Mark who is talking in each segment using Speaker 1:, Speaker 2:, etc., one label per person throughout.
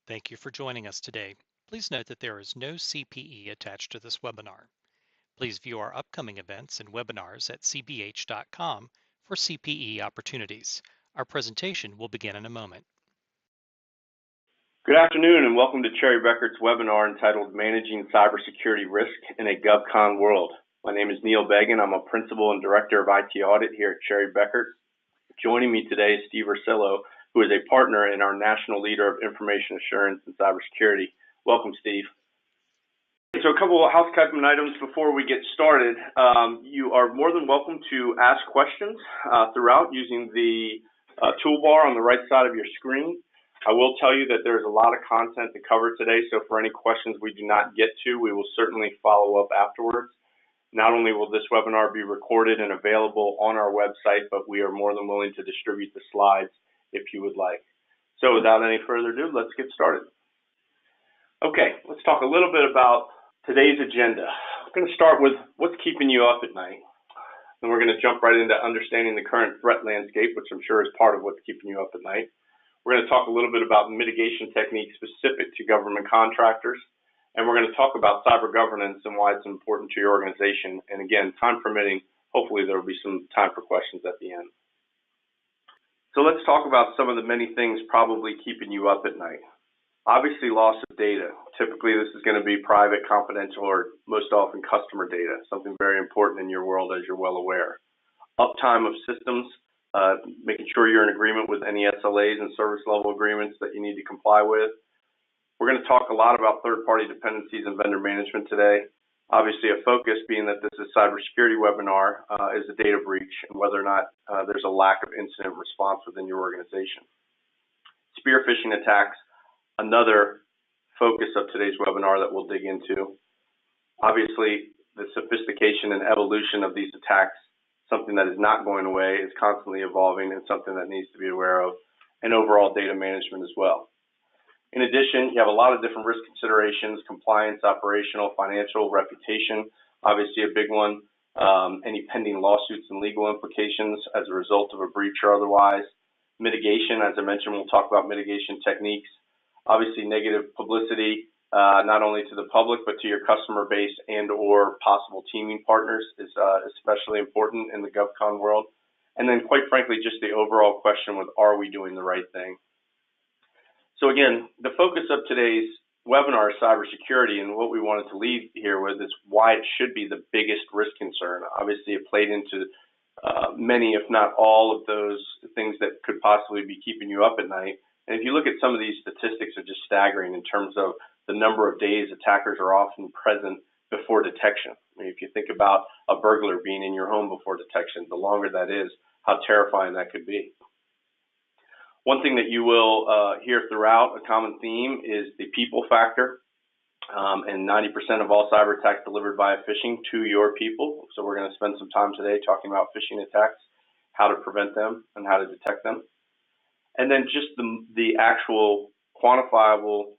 Speaker 1: Thank you for joining us today. Please note that there is no CPE attached to this webinar. Please view our upcoming events and webinars at cbh.com for CPE opportunities. Our presentation will begin in a moment.
Speaker 2: Good afternoon and welcome to Cherry Bekaert's webinar entitled Managing Cybersecurity Risk in a GovCon World. My name is Neil Began. I'm a Principal and Director of IT Audit here at Cherry Bekaert. Joining me today is Steve Ursillo, who is a partner and our National Leader of Information Assurance and Cybersecurity. Welcome, Steve. So a couple of housekeeping items before we get started. You are more than welcome to ask questions throughout using the toolbar on the right side of your screen. I will tell you that there's a lot of content to cover today, so for any questions we do not get to, we will certainly follow up afterwards. Not only will this webinar be recorded and available on our website, but we are more than willing to distribute the slides if you would like. So without any further ado, let's get started. Okay, let's talk a little bit about today's agenda. I'm going to start with what's keeping you up at night. Then we're going to jump right into understanding the current threat landscape, which I'm sure is part of what's keeping you up at night. We're going to talk a little bit about mitigation techniques specific to government contractors. And we're going to talk about cyber governance and why it's important to your organization. And again, time permitting, hopefully there will be some time for questions at the end. So let's talk about some of the many things probably keeping you up at night. Obviously, loss of data. Typically, this is going to be private, confidential, or most often customer data, something very important in your world, as you're well aware. Uptime of systems, making sure you're in agreement with any SLAs and service level agreements that you need to comply with. We're going to talk a lot about third-party dependencies and vendor management today. Obviously, a focus being that this is a cybersecurity webinar is a data breach and whether or not there's a lack of incident response within your organization. Spear phishing attacks, another focus of today's webinar that we'll dig into. Obviously, the sophistication and evolution of these attacks, something that is not going away, is constantly evolving and something that needs to be aware of, and overall data management as well. In addition, you have a lot of different risk considerations: compliance, operational, financial, reputation, obviously a big one, any pending lawsuits and legal implications as a result of a breach or otherwise. Mitigation, as I mentioned, we'll talk about mitigation techniques. Obviously, negative publicity, not only to the public, but to your customer base and or possible teaming partners is especially important in the GovCon world. And then, quite frankly, just the overall question with, are we doing the right thing? So again, the focus of today's webinar is cybersecurity, and what we wanted to leave here with is why it should be the biggest risk concern. Obviously, it played into many, if not all, of those things that could possibly be keeping you up at night. And if you look at some of these statistics, are just staggering in terms of the number of days attackers are often present before detection. I mean, if you think about a burglar being in your home before detection, the longer that is, how terrifying that could be. One thing that you will hear throughout, a common theme, is the people factor. And 90% of all cyber attacks delivered via phishing to your people. So we're going to spend some time today talking about phishing attacks, how to prevent them, and how to detect them. And then just the actual quantifiable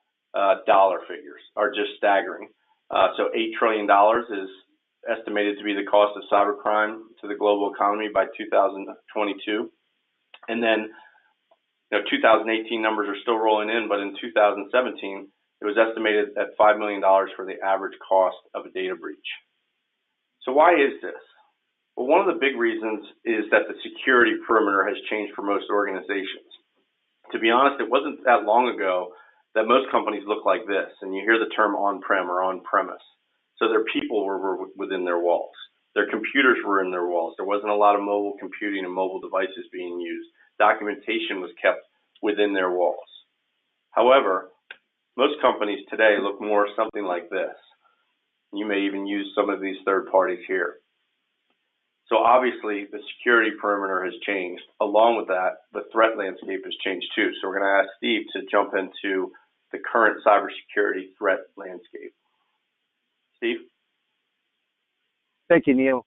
Speaker 2: dollar figures are just staggering. So $8 trillion is estimated to be the cost of cybercrime to the global economy by 2022. And then 2018 numbers are still rolling in, but in 2017, it was estimated at $5 million for the average cost of a data breach. So why is this? Well, one of the big reasons is that the security perimeter has changed for most organizations. To be honest, it wasn't that long ago that most companies look like this, and you hear the term on-prem or on-premise. So their people were within their walls. Their computers were in their walls. There wasn't a lot of mobile computing and mobile devices being used. Documentation was kept within their walls. However, most companies today look more something like this. You may even use some of these third parties here. So obviously, the security perimeter has changed. Along with that, the threat landscape has changed too. So we're going to ask Steve to jump into the current cybersecurity threat landscape. Steve?
Speaker 3: Thank you, Neil.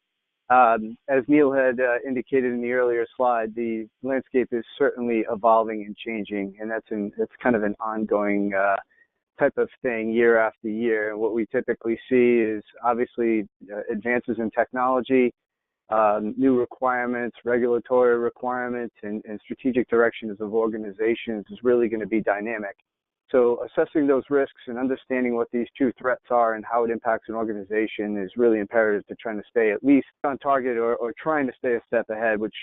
Speaker 3: As Neil had indicated in the earlier slide, the landscape is certainly evolving and changing, and it's kind of an ongoing type of thing year after year. And what we typically see is obviously advances in technology, new requirements, regulatory requirements, and strategic directions of organizations is really going to be dynamic. So assessing those risks and understanding what these true threats are and how it impacts an organization is really imperative to trying to stay at least on target or trying to stay a step ahead, which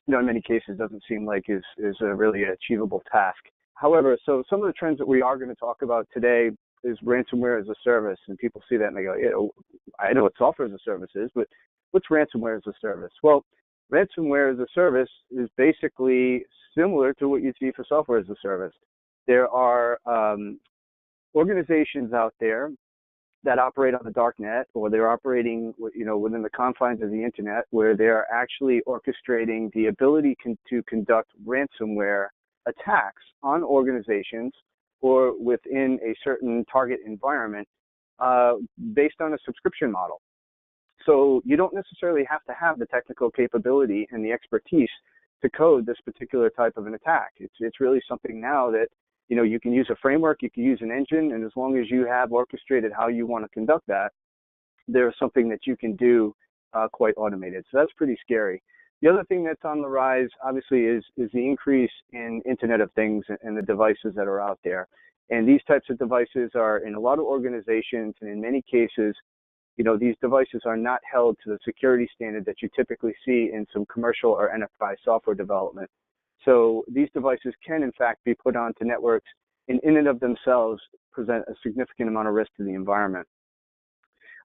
Speaker 3: in many cases doesn't seem like is a really achievable task. However, so some of the trends that we are going to talk about today is ransomware as a service, and people see that and they go, I know what software as a service is, but what's ransomware as a service? Well, ransomware as a service is basically similar to what you see for software as a service. There are organizations out there that operate on the dark net, or they're operating, within the confines of the internet, where they're actually orchestrating the ability to conduct ransomware attacks on organizations or within a certain target environment based on a subscription model. So you don't necessarily have to have the technical capability and the expertise to code this particular type of an attack. It's really something now that you can use a framework, you can use an engine, and as long as you have orchestrated how you want to conduct that, there's something that you can do quite automated. So that's pretty scary. The other thing that's on the rise, obviously, is the increase in Internet of Things and the devices that are out there. And these types of devices are in a lot of organizations, and in many cases, these devices are not held to the security standard that you typically see in some commercial or enterprise software development. So these devices can, in fact, be put onto networks and in and of themselves present a significant amount of risk to the environment.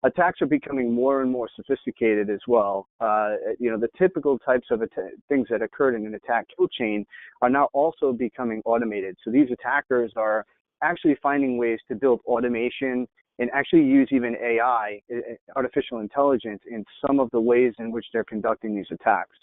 Speaker 3: Attacks are becoming more and more sophisticated as well. The typical types of things that occurred in an attack kill chain are now also becoming automated. So these attackers are actually finding ways to build automation and actually use even AI, artificial intelligence, in some of the ways in which they're conducting these attacks.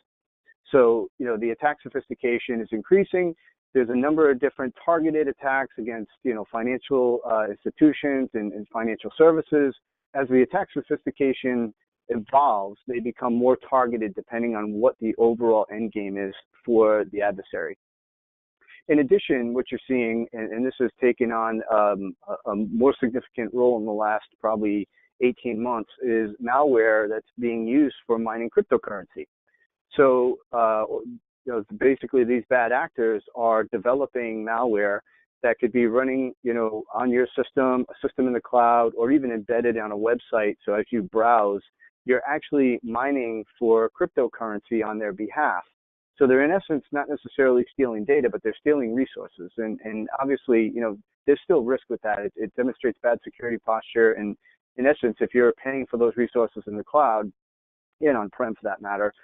Speaker 3: So, the attack sophistication is increasing. There's a number of different targeted attacks against, financial institutions and financial services. As the attack sophistication evolves, they become more targeted depending on what the overall end game is for the adversary. In addition, what you're seeing, and this has taken on a more significant role in the last probably 18 months, is malware that's being used for mining cryptocurrency. So, basically these bad actors are developing malware that could be running, on your system, a system in the cloud, or even embedded on a website. So as you browse, you're actually mining for cryptocurrency on their behalf. So they're in essence not necessarily stealing data, but they're stealing resources. And obviously, there's still risk with that. It demonstrates bad security posture. And in essence, if you're paying for those resources in the cloud, and on-prem for that matter,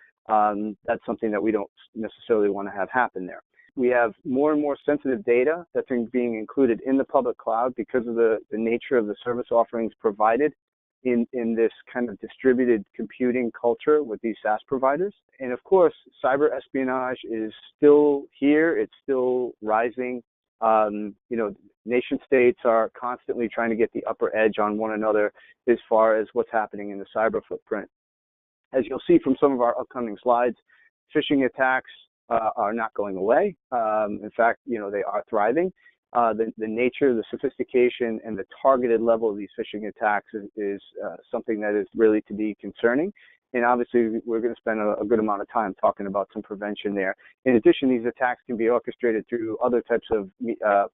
Speaker 3: that's something that we don't necessarily want to have happen there. We have more and more sensitive data that's being included in the public cloud because of the nature of the service offerings provided in this kind of distributed computing culture with these SaaS providers. And of course, cyber espionage is still here. It's still rising. Nation states are constantly trying to get the upper edge on one another as far as what's happening in the cyber footprint. As you'll see from some of our upcoming slides, phishing attacks are not going away. In fact, they are thriving. The nature, the sophistication, and the targeted level of these phishing attacks is something that is really to be concerning. And obviously, we're going to spend a good amount of time talking about some prevention there. In addition, these attacks can be orchestrated through other types of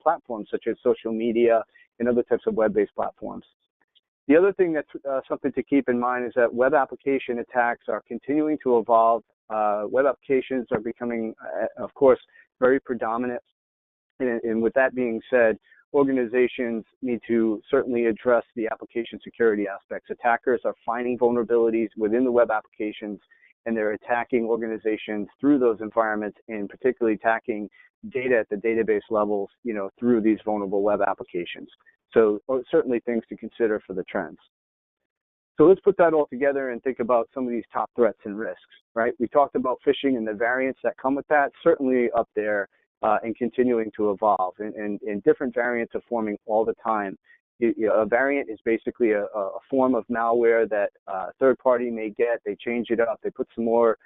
Speaker 3: platforms, such as social media and other types of web-based platforms. The other thing that's something to keep in mind is that web application attacks are continuing to evolve. Web applications are becoming, of course, very predominant. And with that being said, organizations need to certainly address the application security aspects. Attackers are finding vulnerabilities within the web applications, and they're attacking organizations through those environments, and particularly attacking data at the database levels, through these vulnerable web applications. So certainly things to consider for the trends. So let's put that all together and think about some of these top threats and risks, right? We talked about phishing and the variants that come with that, certainly up there and continuing to evolve. And different variants are forming all the time. A variant is basically a form of malware that a third party may get. They change it up, they put some more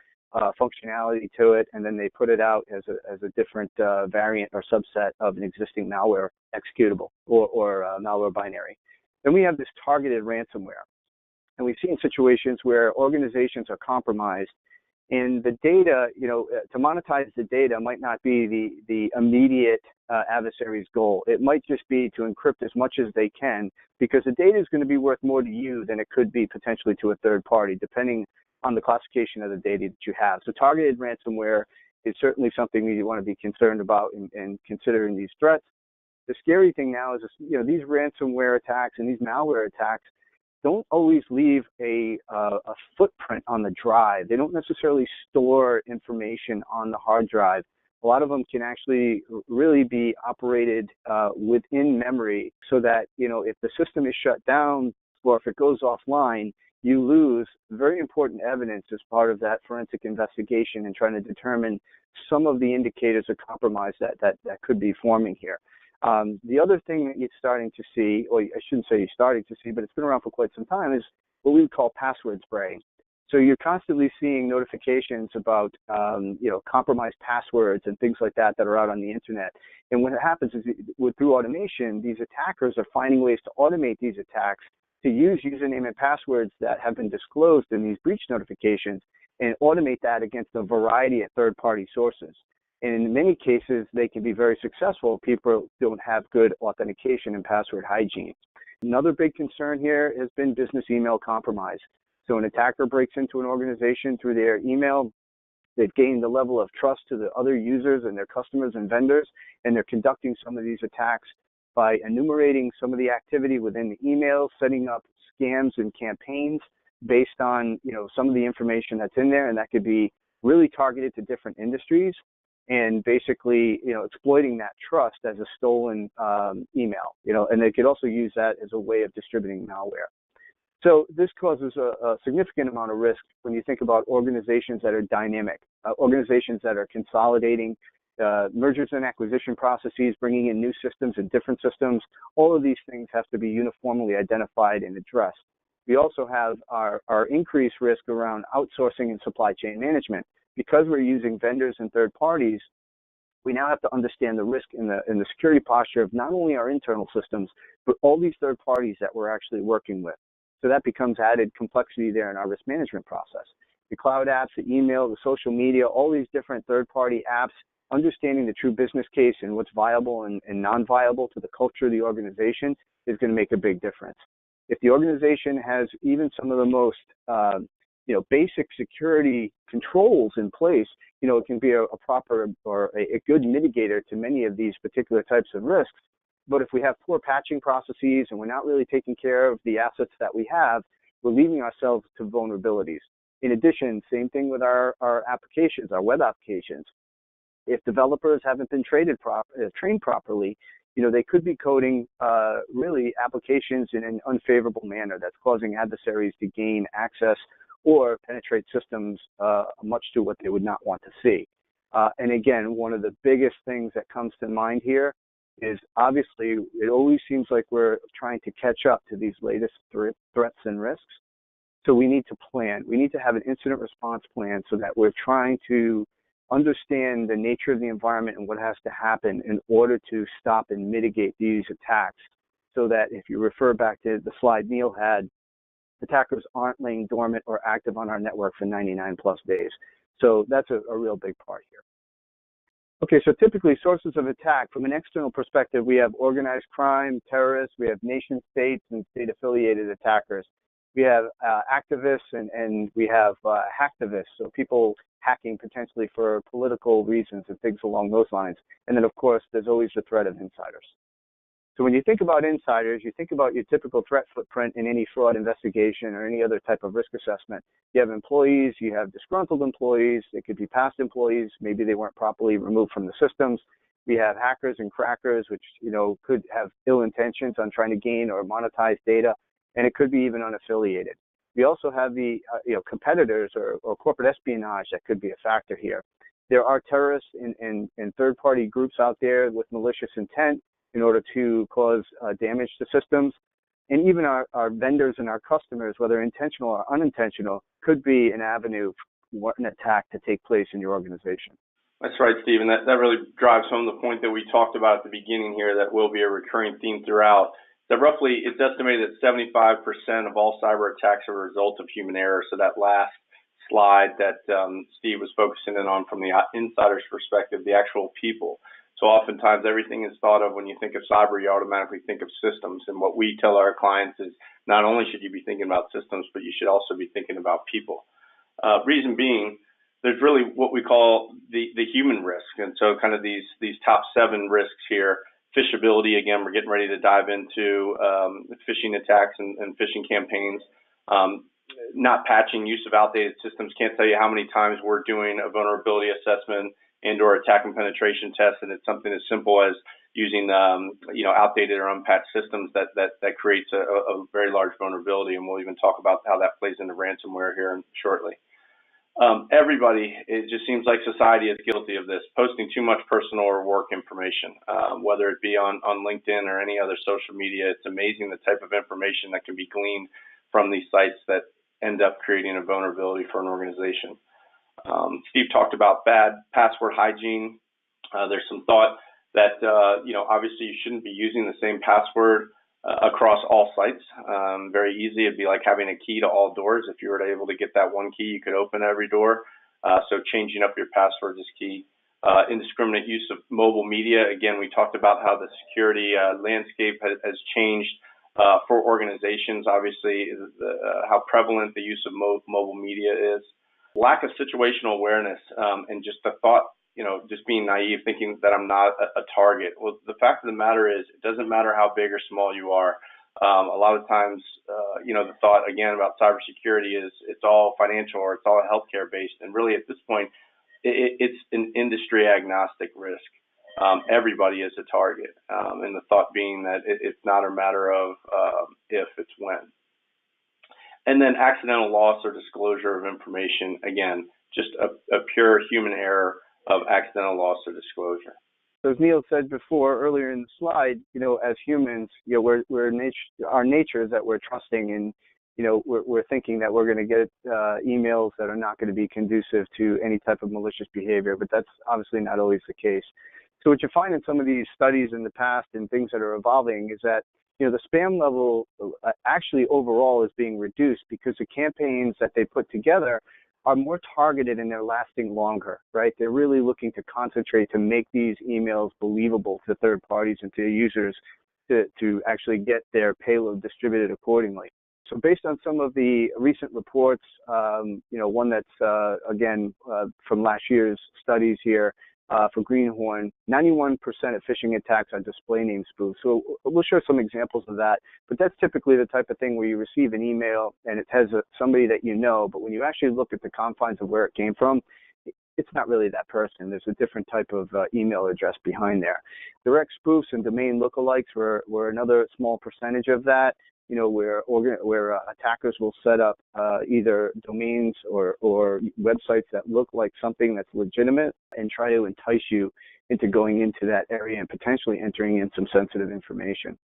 Speaker 3: functionality to it, and then they put it out as a different variant or subset of an existing malware executable or malware binary. Then we have this targeted ransomware. And we've seen situations where organizations are compromised, and the data, to monetize the data might not be the immediate adversary's goal. It might just be to encrypt as much as they can, because the data is going to be worth more to you than it could be potentially to a third party, depending on the classification of the data that you have. So targeted ransomware is certainly something that you want to be concerned about in considering these threats. The scary thing now is, these ransomware attacks and these malware attacks don't always leave a footprint on the drive. They don't necessarily store information on the hard drive. A lot of them can actually really be operated within memory, so that, if the system is shut down or if it goes offline, you lose very important evidence as part of that forensic investigation and trying to determine some of the indicators of compromise that could be forming here. The other thing that you're starting to see, or I shouldn't say you're starting to see, but it's been around for quite some time, is what we would call password spraying. So you're constantly seeing notifications about, compromised passwords and things like that are out on the internet. And what happens is, through automation, these attackers are finding ways to automate these attacks, to use username and passwords that have been disclosed in these breach notifications, and automate that against a variety of third-party sources. And in many cases, they can be very successful. People don't have good authentication and password hygiene. Another big concern here has been business email compromise. So an attacker breaks into an organization through their email. They've gained the level of trust to the other users and their customers and vendors, and they're conducting some of these attacks by enumerating some of the activity within the email, setting up scams and campaigns based on, some of the information that's in there, and that could be really targeted to different industries, and basically, exploiting that trust as a stolen email, and they could also use that as a way of distributing malware. So this causes a significant amount of risk when you think about organizations that are dynamic, organizations that are consolidating, mergers and acquisition processes, bringing in new systems and different systems. All of these things have to be uniformly identified and addressed. We also have our increased risk around outsourcing and supply chain management. Because we're using vendors and third parties, we now have to understand the risk in the security posture of not only our internal systems, but all these third parties that we're actually working with. So that becomes added complexity there in our risk management process. The cloud apps, the email, the social media, all these different third-party apps, understanding the true business case and what's viable and non-viable to the culture of the organization is going to make a big difference. If the organization has even some of the most basic security controls in place, it can be a proper or a good mitigator to many of these particular types of risks. But if we have poor patching processes and we're not really taking care of the assets that we have, we're leaving ourselves to vulnerabilities. In addition, same thing with our applications, our web applications. If developers haven't been trained properly, they could be coding really applications in an unfavorable manner that's causing adversaries to gain access or penetrate systems much to what they would not want to see. And again, one of the biggest things that comes to mind here is, obviously, it always seems like we're trying to catch up to these latest threats and risks. So we need to plan. We need to have an incident response plan so that we're trying to understand the nature of the environment and what has to happen in order to stop and mitigate these attacks, so that if you refer back to the slide Neil had, attackers aren't laying dormant or active on our network for 99 plus days. So that's a real big part here. Okay, so typically sources of attack from an external perspective, we have organized crime, terrorists, we have nation states and state affiliated attackers. We have activists and we have hacktivists, so people hacking potentially for political reasons and things along those lines. And then, of course, there's always the threat of insiders. So when you think about insiders, you think about your typical threat footprint in any fraud investigation or any other type of risk assessment. You have employees, you have disgruntled employees, they could be past employees, maybe they weren't properly removed from the systems. We have hackers and crackers, which could have ill intentions on trying to gain or monetize data, and it could be even unaffiliated. We also have the competitors or corporate espionage that could be a factor here. There are terrorists and third-party groups out there with malicious intent in order to cause damage to systems. And even our vendors and our customers, whether intentional or unintentional, could be an avenue for an attack to take place in your organization.
Speaker 2: That's right, Stephen. That really drives home the point that we talked about at the beginning here that will be a recurring theme throughout. That roughly, it's estimated that 75% of all cyber attacks are a result of human error. So that last slide that Steve was focusing in on from the insider's perspective, the actual people. So oftentimes everything is thought of when you think of cyber, you automatically think of systems. And what we tell our clients is not only should you be thinking about systems, but you should also be thinking about people. Reason being, there's really what we call the human risk. And so kind of these top 7 risks here. Phishability, again, we're getting ready to dive into phishing attacks and phishing campaigns. Not patching, use of outdated systems. Can't tell you how many times we're doing a vulnerability assessment and or attack and penetration test, and it's something as simple as using outdated or unpatched systems that creates a very large vulnerability, and we'll even talk about how that plays into ransomware here shortly. Everybody, it just seems like society is guilty of this, posting too much personal or work information, whether it be on LinkedIn or any other social media. It's amazing the type of information that can be gleaned from these sites that end up creating a vulnerability for an organization. Steve talked about bad password hygiene. There's some thought that, obviously you shouldn't be using the same password across all sites. Very easy. It'd be like having a key to all doors. If you were able to get that one key, you could open every door. So changing up your passwords is key. Indiscriminate use of mobile media. Again, we talked about how the security landscape has changed for organizations. Obviously, how prevalent the use of mobile media is. Lack of situational awareness and just the thought, just being naive, thinking that I'm not a target. Well, the fact of the matter is, it doesn't matter how big or small you are. A lot of times, the thought, again, about cybersecurity is it's all financial or it's all healthcare based. And really, at this point, it's an industry agnostic risk. Everybody is a target. And the thought being that it's not a matter of if, it's when. And then accidental loss or disclosure of information, again, just a pure human error of accidental loss or disclosure.
Speaker 3: So as Neil said before, earlier in the slide, as humans, our nature is that we're trusting, and we're thinking that we're going to get emails that are not going to be conducive to any type of malicious behavior, but that's obviously not always the case. So what you find in some of these studies in the past and things that are evolving is that the spam level actually overall is being reduced because the campaigns that they put together are more targeted and they're lasting longer, right? They're really looking to concentrate to make these emails believable to third parties and to users to actually get their payload distributed accordingly. So based on some of the recent reports, one that's, from last year's studies here, for Greenhorn, 91% of phishing attacks are display name spoofs. So we'll show some examples of that, but that's typically the type of thing where you receive an email and it has somebody that you know, but when you actually look at the confines of where it came from, it's not really that person. There's a different type of email address behind there. Direct spoofs and domain lookalikes were another small percentage of that. Where attackers will set up either domains or websites that look like something that's legitimate and try to entice you into going into that area and potentially entering in some sensitive information.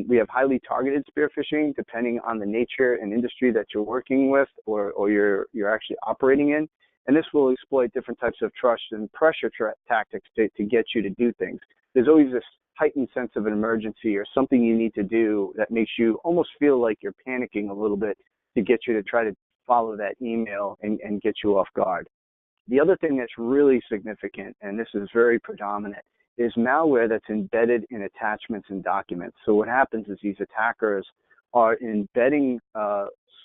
Speaker 3: We have highly targeted spear phishing, depending on the nature and industry that you're working with or you're actually operating in. And this will exploit different types of trust and pressure tactics to get you to do things. There's always this heightened sense of an emergency or something you need to do that makes you almost feel like you're panicking a little bit to get you to try to follow that email and get you off guard. The other thing that's really significant, and this is very predominant, is malware that's embedded in attachments and documents. So what happens is these attackers are embedding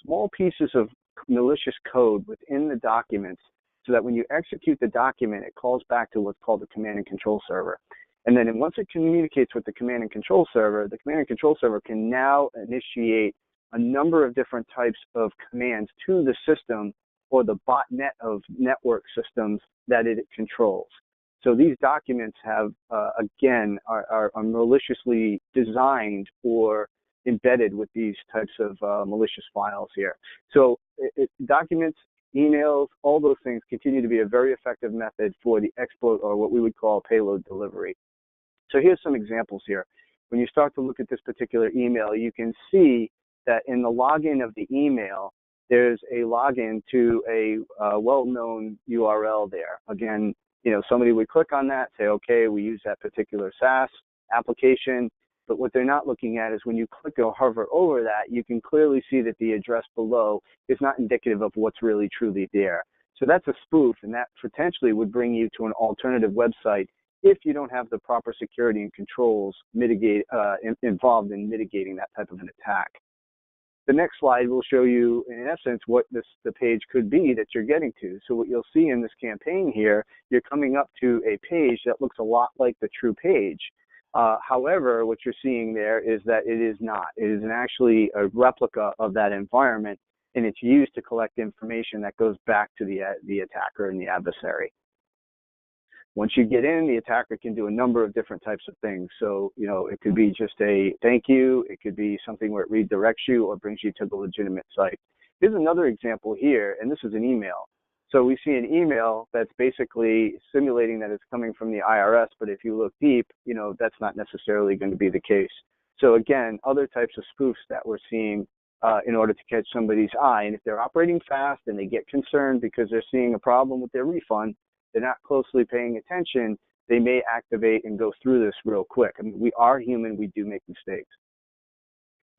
Speaker 3: small pieces of malicious code within the documents so that when you execute the document, it calls back to what's called the command and control server. And then once it communicates with the command and control server, the command and control server can now initiate a number of different types of commands to the system or the botnet of network systems that it controls. So these documents have, are maliciously designed or embedded with these types of malicious files here. So documents, emails, all those things continue to be a very effective method for the exploit or what we would call payload delivery. So here's some examples here. When you start to look at this particular email, you can see that in the login of the email, there's a login to a well-known URL there. Again, somebody would click on that, say, okay, we use that particular SaaS application, but what they're not looking at is when you click or hover over that, you can clearly see that the address below is not indicative of what's really truly there. So that's a spoof, and that potentially would bring you to an alternative website if you don't have the proper security and controls involved in mitigating that type of an attack. The next slide will show you, in essence, what the page could be that you're getting to. So what you'll see in this campaign here, you're coming up to a page that looks a lot like the true page. However, what you're seeing there is that it is not. It is actually a replica of that environment, and it's used to collect information that goes back to the attacker and the adversary. Once you get in, the attacker can do a number of different types of things. So, it could be just a thank you. It could be something where it redirects you or brings you to the legitimate site. Here's another example here, and this is an email. So we see an email that's basically simulating that it's coming from the IRS, but if you look deep, that's not necessarily going to be the case. So again, other types of spoofs that we're seeing in order to catch somebody's eye. And if they're operating fast and they get concerned because they're seeing a problem with their refund, they're not closely paying attention, they may activate and go through this real quick. I mean, we are human, we do make mistakes.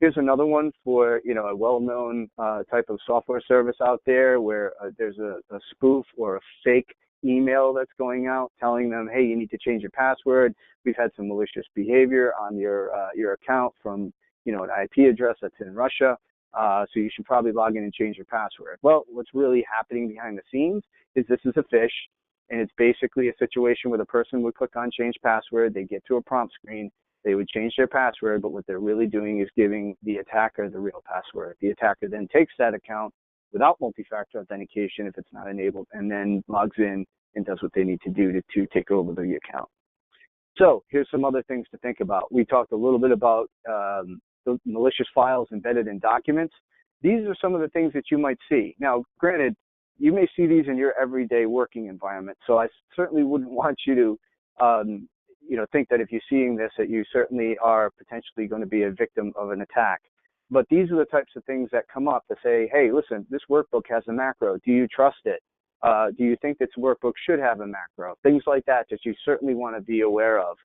Speaker 3: Here's another one for, a well-known type of software service out there where there's a spoof or a fake email that's going out telling them, hey, you need to change your password. We've had some malicious behavior on your account from, an IP address that's in Russia. So you should probably log in and change your password. Well, what's really happening behind the scenes is this is a phish, and it's basically a situation where the person would click on change password, they get to a prompt screen, they would change their password, but what they're really doing is giving the attacker the real password. The attacker then takes that account without multi-factor authentication if it's not enabled, and then logs in and does what they need to do to take over the account. So here's some other things to think about. We talked a little bit about the malicious files embedded in documents. These are some of the things that you might see. Now, granted, you may see these in your everyday working environment, so I certainly wouldn't want you to think that if you're seeing this that you certainly are potentially going to be a victim of an attack. But these are the types of things that come up to say, hey, listen, this workbook has a macro. Do you trust it? Do you think this workbook should have a macro? Things like that you certainly want to be aware of.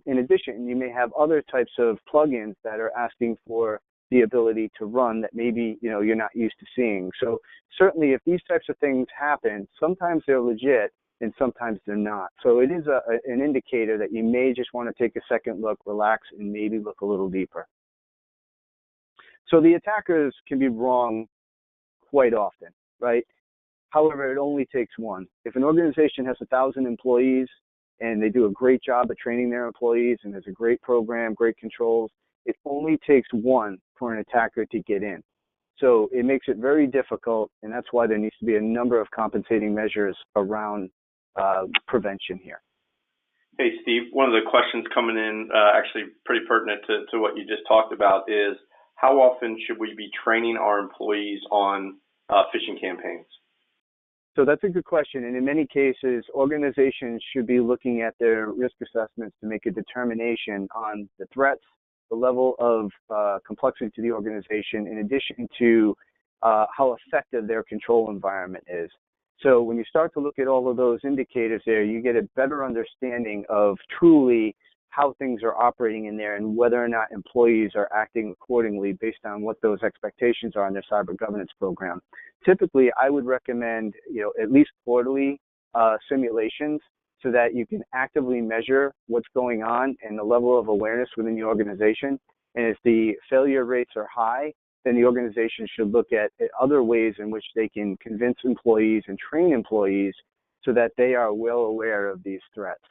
Speaker 3: In addition, you may have other types of plugins that are asking for the ability to run that maybe you're not used to seeing. So certainly if these types of things happen, sometimes they're legit and sometimes they're not. So it is an indicator that you may just want to take a second look, relax, and maybe look a little deeper. So the attackers can be wrong quite often, right? However, it only takes one. If an organization has 1,000 employees and they do a great job of training their employees and there's a great program, great controls, it only takes one for an attacker to get in. So it makes it very difficult, and that's why there needs to be a number of compensating measures around prevention here.
Speaker 2: Hey, Steve, one of the questions coming in, actually pretty pertinent to what you just talked about, is how often should we be training our employees on phishing campaigns?
Speaker 3: So that's a good question. And in many cases, organizations should be looking at their risk assessments to make a determination on the threats, the level of complexity to the organization, in addition to how effective their control environment is. So when you start to look at all of those indicators there, you get a better understanding of truly how things are operating in there and whether or not employees are acting accordingly based on what those expectations are in their cyber governance program. Typically, I would recommend at least quarterly simulations so that you can actively measure what's going on and the level of awareness within the organization. And if the failure rates are high, then the organization should look at other ways in which they can convince employees and train employees so that they are well aware of these threats.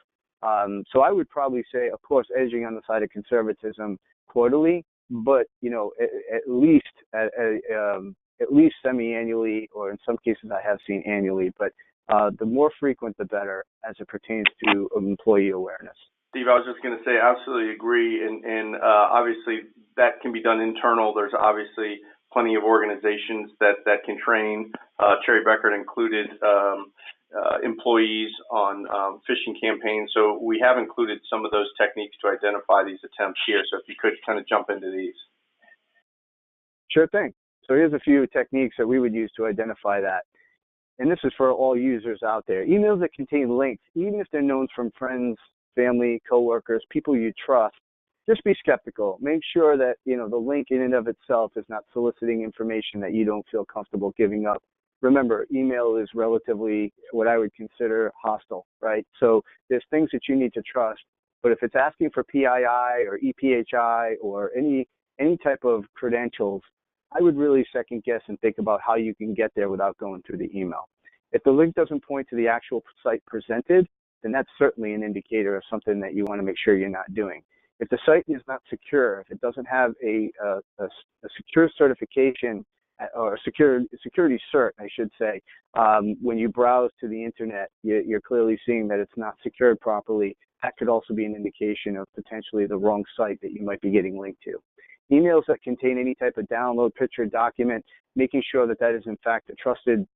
Speaker 3: So I would probably say, of course, edging on the side of conservatism quarterly, but at least semi-annually, or in some cases I have seen annually. But the more frequent, the better as it pertains to employee awareness.
Speaker 2: Steve, I was just going to say, absolutely agree, and obviously that can be done internal. There's obviously plenty of organizations that can train, Cherry Bekaert included, employees on phishing campaigns. So we have included some of those techniques to identify these attempts here. So if you could kind of jump into these.
Speaker 3: Sure thing. So here's a few techniques that we would use to identify that. And this is for all users out there. Emails that contain links, even if they're known from friends, family, coworkers, people you trust, just be skeptical. Make sure that the link in and of itself is not soliciting information that you don't feel comfortable giving up remember, email is relatively what I would consider hostile, right? So there's things that you need to trust, but if it's asking for PII or EPHI or any type of credentials, I would really second guess and think about how you can get there without going through the email. If the link doesn't point to the actual site presented, then that's certainly an indicator of something that you want to make sure you're not doing. If the site is not secure, if it doesn't have a secure certification or security cert, I should say, when you browse to the internet, you're clearly seeing that it's not secured properly. That could also be an indication of potentially the wrong site that you might be getting linked to. Emails that contain any type of download, picture, document, making sure that that is in fact a trusted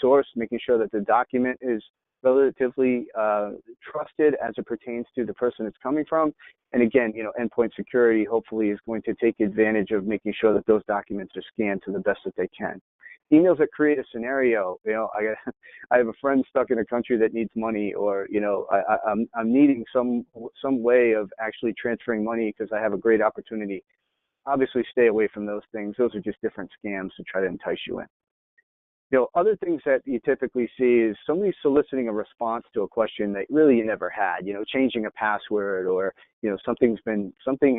Speaker 3: source, making sure that the document is relatively trusted as it pertains to the person it's coming from. And again, endpoint security hopefully is going to take advantage of making sure that those documents are scanned to the best that they can. Emails that create a scenario, I have a friend stuck in a country that needs money, or I'm needing some way of actually transferring money because I have a great opportunity. Obviously, stay away from those things. Those are just different scams to try to entice you in. Other things that you typically see is somebody soliciting a response to a question that really you never had, changing a password, or, something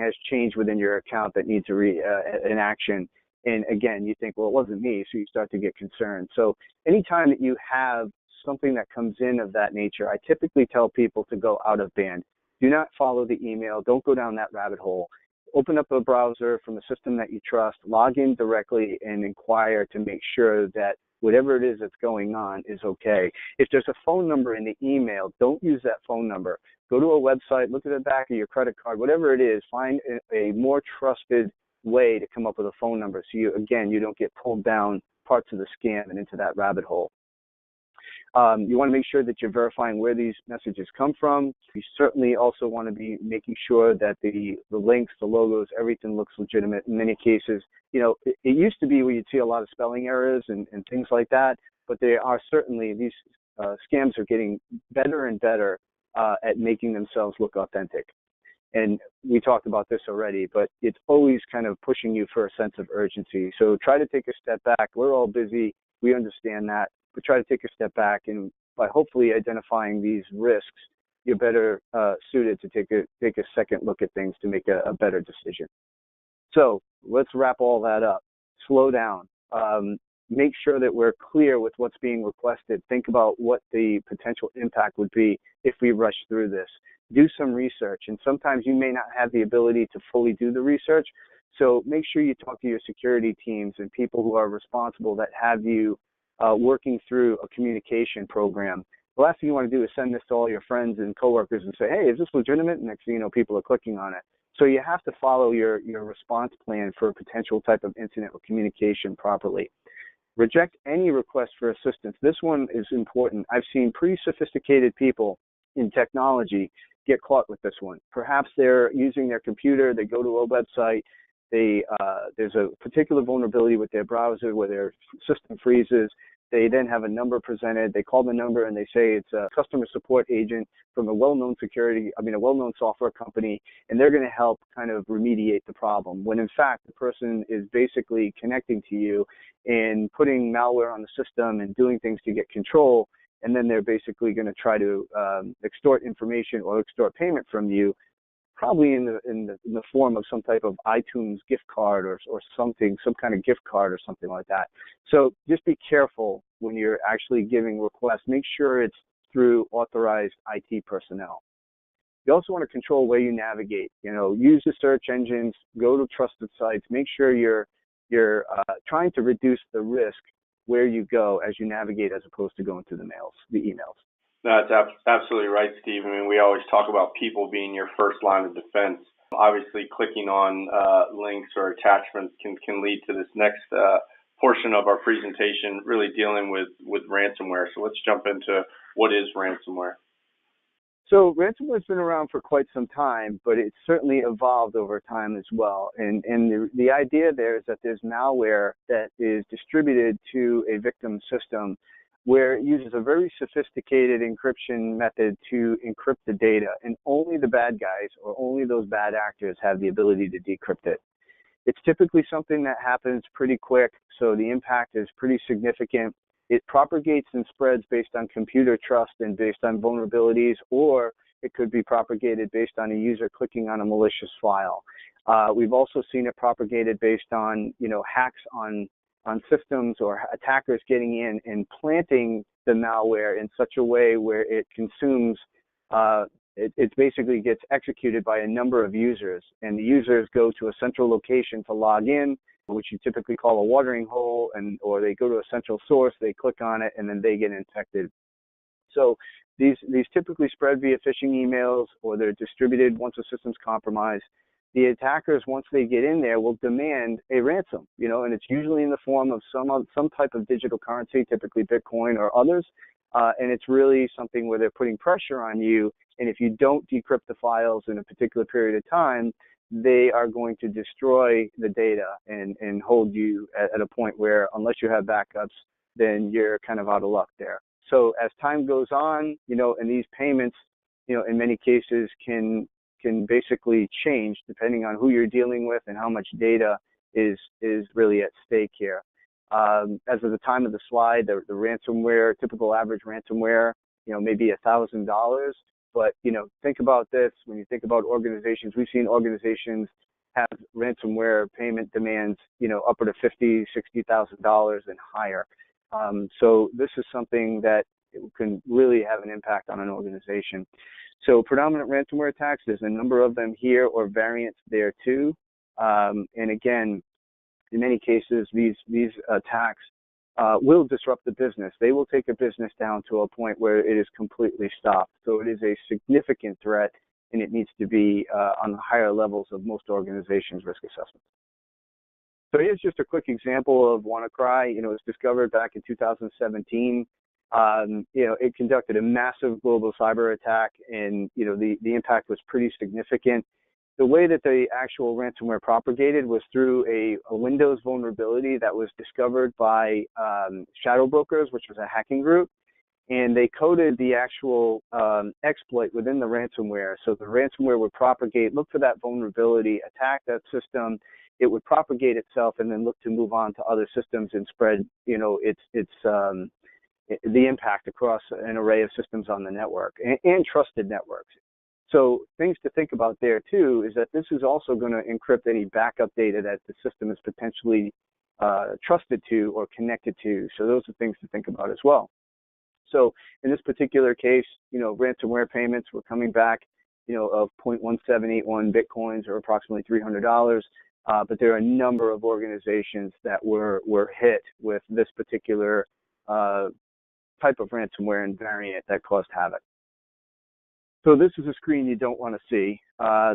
Speaker 3: has changed within your account that needs an action. And again, you think, well, it wasn't me, so you start to get concerned. So anytime that you have something that comes in of that nature, I typically tell people to go out of band. Do not follow the email. Don't go down that rabbit hole. Open up a browser from a system that you trust, log in directly, and inquire to make sure that whatever it is that's going on is okay. If there's a phone number in the email, don't use that phone number. Go to a website, look at the back of your credit card, whatever it is, find a more trusted way to come up with a phone number so you don't get pulled down parts of the scam and into that rabbit hole. You want to make sure that you're verifying where these messages come from. You certainly also want to be making sure that the links, the logos, everything looks legitimate. In many cases, it used to be where you'd see a lot of spelling errors and things like that, but they are certainly, these scams are getting better and better at making themselves look authentic. And we talked about this already, but it's always kind of pushing you for a sense of urgency. So try to take a step back. We're all busy. We understand that. But try to take a step back, and by hopefully identifying these risks, you're better suited to take a second look at things to make a better decision. So let's wrap all that up. Slow down. Make sure that we're clear with what's being requested. Think about what the potential impact would be if we rush through this. Do some research, and sometimes you may not have the ability to fully do the research. So make sure you talk to your security teams and people who are responsible that have you working through a communication program. The last thing you want to do is send this to all your friends and coworkers and say, hey, is this legitimate? And next thing you know, people are clicking on it. So you have to follow your response plan for a potential type of incident or communication properly. Reject any request for assistance. This one is important. I've seen pretty sophisticated people in technology get caught with this one. Perhaps they're using their computer, they go to a website, there's a particular vulnerability with their browser where their system freezes. They then have a number presented. They call the number and they say it's a customer support agent from a well-known software company, and they're going to help kind of remediate the problem. When in fact, the person is basically connecting to you and putting malware on the system and doing things to get control, and then they're basically going to try to extort information or extort payment from you, probably in the form of some type of iTunes gift card or something, some kind of gift card or something like that. So just be careful when you're actually giving requests. Make sure it's through authorized IT personnel. You also want to control where you navigate. Use the search engines, go to trusted sites. Make sure you're trying to reduce the risk where you go as you navigate, as opposed to going through the emails.
Speaker 2: That's absolutely right, Steve. I mean, we always talk about people being your first line of defense. Obviously, clicking on links or attachments can lead to this next portion of our presentation, really dealing with ransomware. So let's jump into what is ransomware.
Speaker 3: So ransomware's been around for quite some time, but it's certainly evolved over time as well. And the idea there is that there's malware that is distributed to a victim system where it uses a very sophisticated encryption method to encrypt the data, and only the bad guys or only those bad actors have the ability to decrypt it. It's typically something that happens pretty quick, so the impact is pretty significant. it propagates and spreads based on computer trust and based on vulnerabilities, or it could be propagated based on a user clicking on a malicious file. We've also seen it propagated based on, hacks on systems or attackers getting in and planting the malware in such a way where it consumes, it basically gets executed by a number of users, and the users go to a central location to log in, which you typically call a watering hole, or they go to a central source, they click on it, and then they get infected. So these typically spread via phishing emails, or they're distributed once a system's compromised. The attackers, once they get in there, will demand a ransom, and it's usually in the form of some type of digital currency, typically Bitcoin or others, and it's really something where they're putting pressure on you, and if you don't decrypt the files in a particular period of time, they are going to destroy the data and hold you at a point where, unless you have backups, then you're kind of out of luck there. So as time goes on, and these payments, in many cases can basically change depending on who you're dealing with and how much data is really at stake here. As of the time of the slide, the ransomware, typical average ransomware, maybe $1,000. But, think about this. When you think about organizations, we've seen organizations have ransomware payment demands, upward of $50,000, $60,000 and higher. So this is something that can really have an impact on an organization. So predominant ransomware attacks, there's a number of them here, or variants there too. And again, in many cases, these attacks will disrupt the business. They will take a business down to a point where it is completely stopped. So it is a significant threat, and it needs to be on the higher levels of most organizations' risk assessments. So here's just a quick example of Wannacry. It was discovered back in 2017. It conducted a massive global cyber attack, and the impact was pretty significant. The way that the actual ransomware propagated was through a Windows vulnerability that was discovered by shadow brokers, which was a hacking group, and they coded the actual exploit within the ransomware. So the ransomware would propagate, look for that vulnerability, attack that system. It would propagate itself and then look to move on to other systems and spread, the impact across an array of systems on the network and trusted networks. So things to think about there too is that this is also going to encrypt any backup data that the system is potentially trusted to or connected to. So those are things to think about as well. So in this particular case, ransomware payments were coming back, of 0.1781 Bitcoins, or approximately $300. But there are a number of organizations that were hit with this particular type of ransomware and variant that caused havoc. So this is a screen you don't want to see.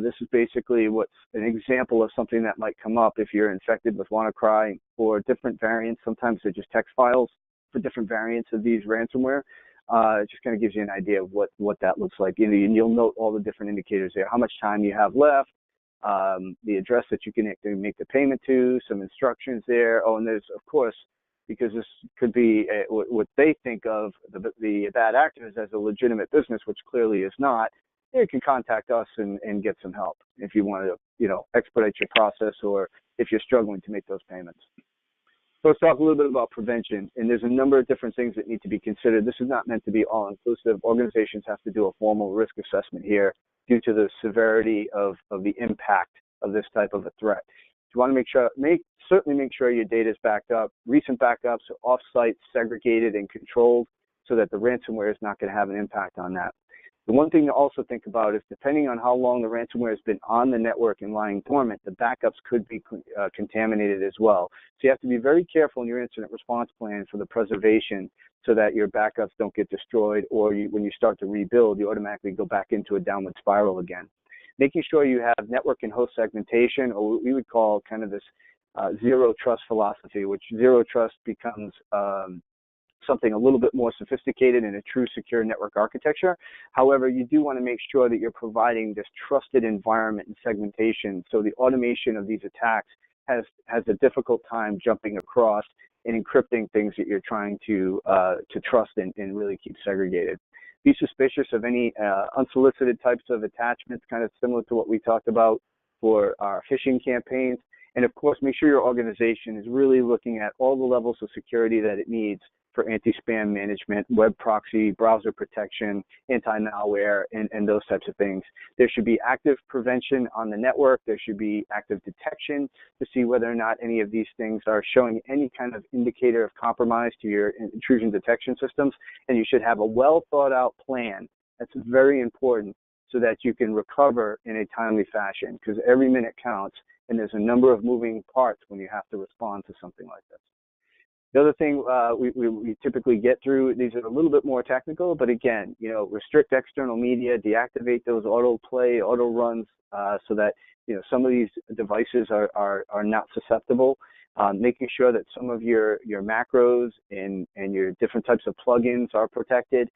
Speaker 3: This is basically what's an example of something that might come up if you're infected with Wannacry or different variants. Sometimes they're just text files for different variants of these ransomware. It just kind of gives you an idea of what that looks like. And you'll note all the different indicators there, how much time you have left, the address that you can make the payment to, some instructions there. Oh, and there's, of course, because this could be what they think of the bad actors as a legitimate business, which clearly is not, you can contact us and get some help if you want to, expedite your process, or if you're struggling to make those payments. So let's talk a little bit about prevention. And there's a number of different things that need to be considered. This is not meant to be all-inclusive. Organizations have to do a formal risk assessment here due to the severity of the impact of this type of a threat. You want to certainly make sure your data is backed up. Recent backups are off-site, segregated, and controlled so that the ransomware is not going to have an impact on that. The one thing to also think about is, depending on how long the ransomware has been on the network and lying dormant, the backups could be contaminated as well. So you have to be very careful in your incident response plan for the preservation so that your backups don't get destroyed, or when you start to rebuild, you automatically go back into a downward spiral again. Making sure you have network and host segmentation, or what we would call kind of this zero trust philosophy, which zero trust becomes something a little bit more sophisticated in a true secure network architecture. However, you do want to make sure that you're providing this trusted environment and segmentation, so the automation of these attacks has a difficult time jumping across and encrypting things that you're trying to trust and really keep segregated. Be suspicious of any unsolicited types of attachments, kind of similar to what we talked about for our phishing campaigns. And of course, make sure your organization is really looking at all the levels of security that it needs for anti-spam management, web proxy, browser protection, anti-malware, and those types of things. There should be active prevention on the network. There should be active detection to see whether or not any of these things are showing any kind of indicator of compromise to your intrusion detection systems. And you should have a well thought out plan. That's very important so that you can recover in a timely fashion, because every minute counts and there's a number of moving parts when you have to respond to something like this. The other thing we typically get through, these are a little bit more technical, but again, restrict external media, deactivate those auto runs so that, some of these devices are not susceptible. Making sure that some of your macros and your different types of plugins are protected.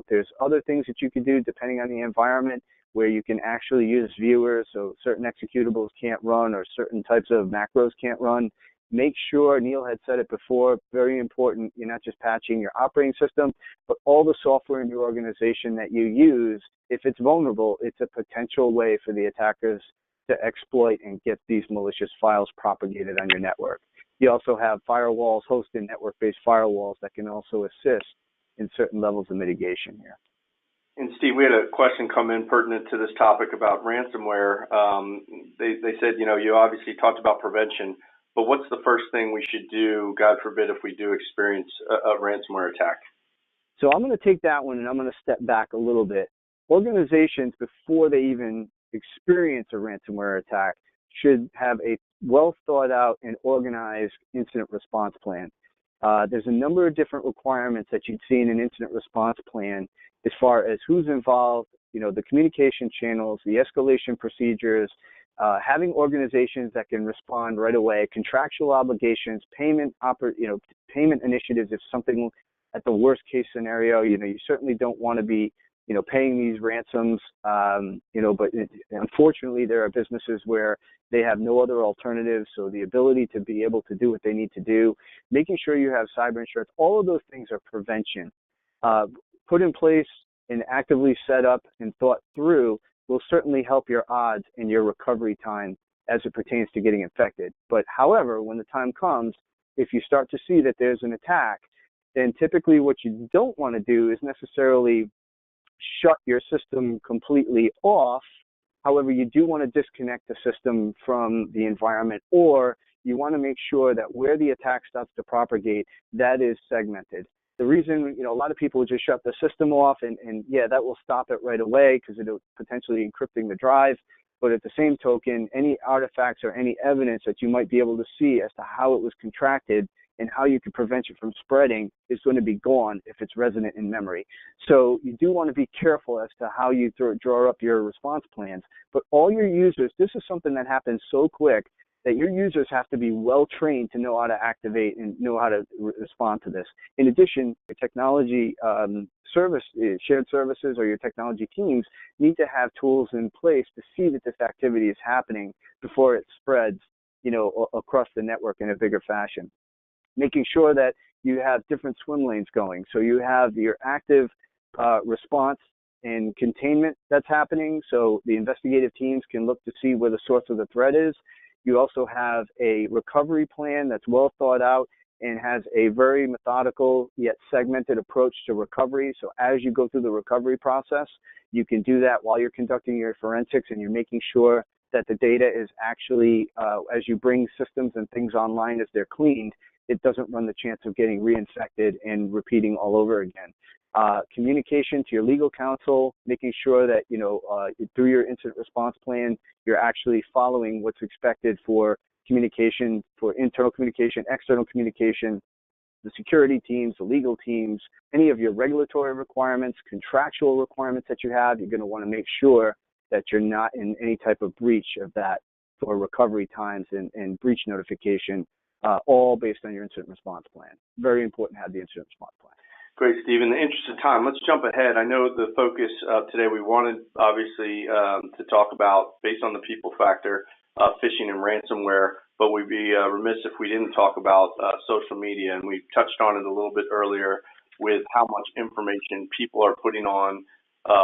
Speaker 3: There's other things that you can do depending on the environment where you can actually use viewers, so certain executables can't run or certain types of macros can't run. Make sure, Neil had said it before, very important, you're not just patching your operating system, but all the software in your organization that you use, if it's vulnerable, it's a potential way for the attackers to exploit and get these malicious files propagated on your network. You also have firewalls, hosted network-based firewalls that can also assist in certain levels of mitigation here.
Speaker 2: And Steve, we had a question come in pertinent to this topic about ransomware. They said, you obviously talked about prevention, but what's the first thing we should do, God forbid, if we do experience a ransomware attack?
Speaker 3: So I'm going to take that one and I'm going to step back a little bit. Organizations, before they even experience a ransomware attack, should have a well thought out and organized incident response plan. There's a number of different requirements that you'd see in an incident response plan as far as who's involved, the communication channels, the escalation procedures, having organizations that can respond right away, contractual obligations, payment initiatives if something at the worst case scenario, you certainly don't want to be, paying these ransoms, but unfortunately there are businesses where they have no other alternatives, so the ability to be able to do what they need to do, making sure you have cyber insurance, all of those things are prevention. Put in place and actively set up and thought through will certainly help your odds and your recovery time as it pertains to getting infected. But however, when the time comes, if you start to see that there's an attack, then typically what you don't want to do is necessarily shut your system completely off. However, you do want to disconnect the system from the environment, or you want to make sure that where the attack starts to propagate, that is segmented. The reason, a lot of people just shut the system off and yeah, that will stop it right away because it'll potentially encrypting the drive. But at the same token, any artifacts or any evidence that you might be able to see as to how it was contracted and how you can prevent it from spreading is going to be gone if it's resident in memory. So you do want to be careful as to how you draw up your response plans. But all your users, this is something that happens so quick that your users have to be well trained to know how to activate and know how to respond to this. In addition, your technology shared services or your technology teams need to have tools in place to see that this activity is happening before it spreads, across the network in a bigger fashion. Making sure that you have different swim lanes going. So you have your active response and containment that's happening. So the investigative teams can look to see where the source of the threat is. You also have a recovery plan that's well thought out and has a very methodical yet segmented approach to recovery. So as you go through the recovery process, you can do that while you're conducting your forensics and you're making sure that the data is actually, as you bring systems and things online as they're cleaned, it doesn't run the chance of getting reinfected and repeating all over again. Communication to your legal counsel, making sure that, through your incident response plan, you're actually following what's expected for communication, for internal communication, external communication, the security teams, the legal teams, any of your regulatory requirements, contractual requirements that you have, you're going to want to make sure that you're not in any type of breach of that for recovery times and breach notification, all based on your incident response plan. Very important to have the incident response plan.
Speaker 2: Great, Steve. In the interest of time, let's jump ahead. I know the focus today, we wanted, obviously, to talk about, based on the people factor, phishing and ransomware, but we'd be remiss if we didn't talk about social media, and we touched on it a little bit earlier with how much information people are putting on,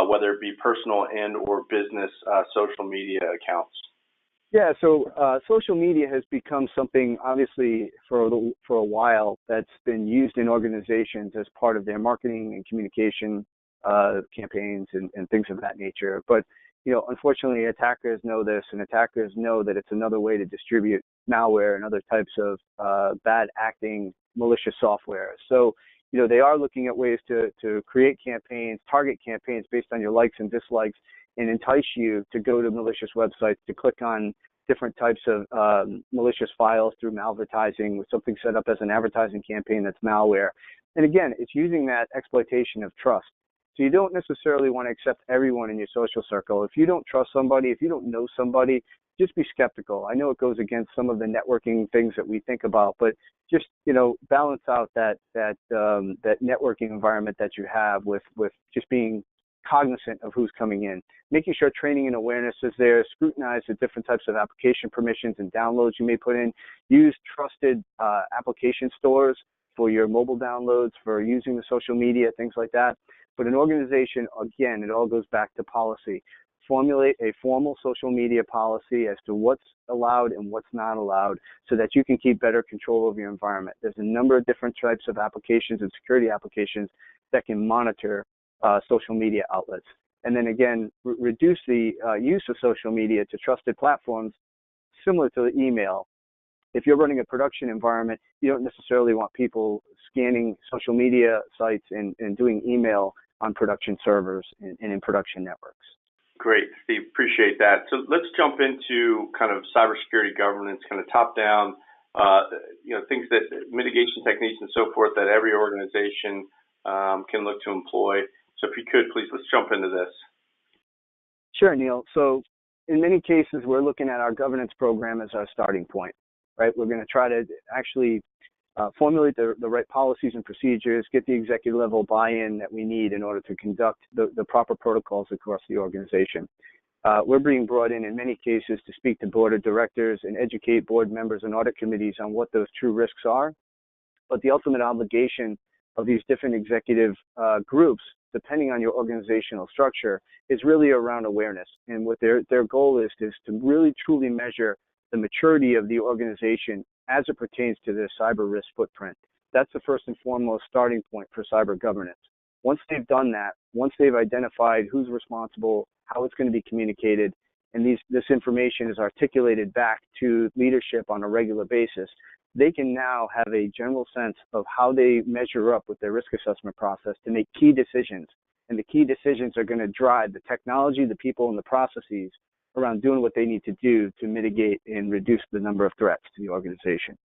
Speaker 2: whether it be personal and or business social media accounts.
Speaker 3: Yeah, so social media has become something, obviously, for a while that's been used in organizations as part of their marketing and communication campaigns and things of that nature. But unfortunately, attackers know this, and attackers know that it's another way to distribute malware and other types of bad acting malicious software. So they are looking at ways to create campaigns, target campaigns based on your likes and dislikes, and entice you to go to malicious websites, to click on different types of malicious files through malvertising, with something set up as an advertising campaign that's malware. And again, it's using that exploitation of trust. So you don't necessarily want to accept everyone in your social circle. If you don't trust somebody, if you don't know somebody, just be skeptical. I know it goes against some of the networking things that we think about, but just balance out that networking environment that you have with just being cognizant of who's coming in, making sure training and awareness is there, scrutinize the different types of application permissions and downloads you may put in, use trusted application stores for your mobile downloads, for using the social media, things like that. But an organization, again, it all goes back to policy. Formulate a formal social media policy as to what's allowed and what's not allowed so that you can keep better control of your environment. There's a number of different types of applications and security applications that can monitor social media outlets. And then again, reduce the use of social media to trusted platforms similar to the email. If you're running a production environment, you don't necessarily want people scanning social media sites and doing email on production servers and in production networks.
Speaker 2: Great, Steve, appreciate that. So let's jump into kind of cybersecurity governance, kind of top-down, things that mitigation techniques and so forth that every organization can look to employ. So if you could, please, let's jump into this.
Speaker 3: Sure, Neil. So in many cases, we're looking at our governance program as our starting point, right? We're going to try to actually formulate the right policies and procedures, get the executive level buy-in that we need in order to conduct the proper protocols across the organization. We're being brought in many cases to speak to board of directors and educate board members and audit committees on what those true risks are. But the ultimate obligation of these different executive groups, depending on your organizational structure, is really around awareness. And what their goal is to really truly measure the maturity of the organization as it pertains to their cyber risk footprint. That's the first and foremost starting point for cyber governance. Once they've done that, once they've identified who's responsible, how it's going to be communicated, and this information is articulated back to leadership on a regular basis, they can now have a general sense of how they measure up with their risk assessment process to make key decisions. And the key decisions are going to drive the technology, the people, and the processes around doing what they need to do to mitigate and reduce the number of threats to the organization.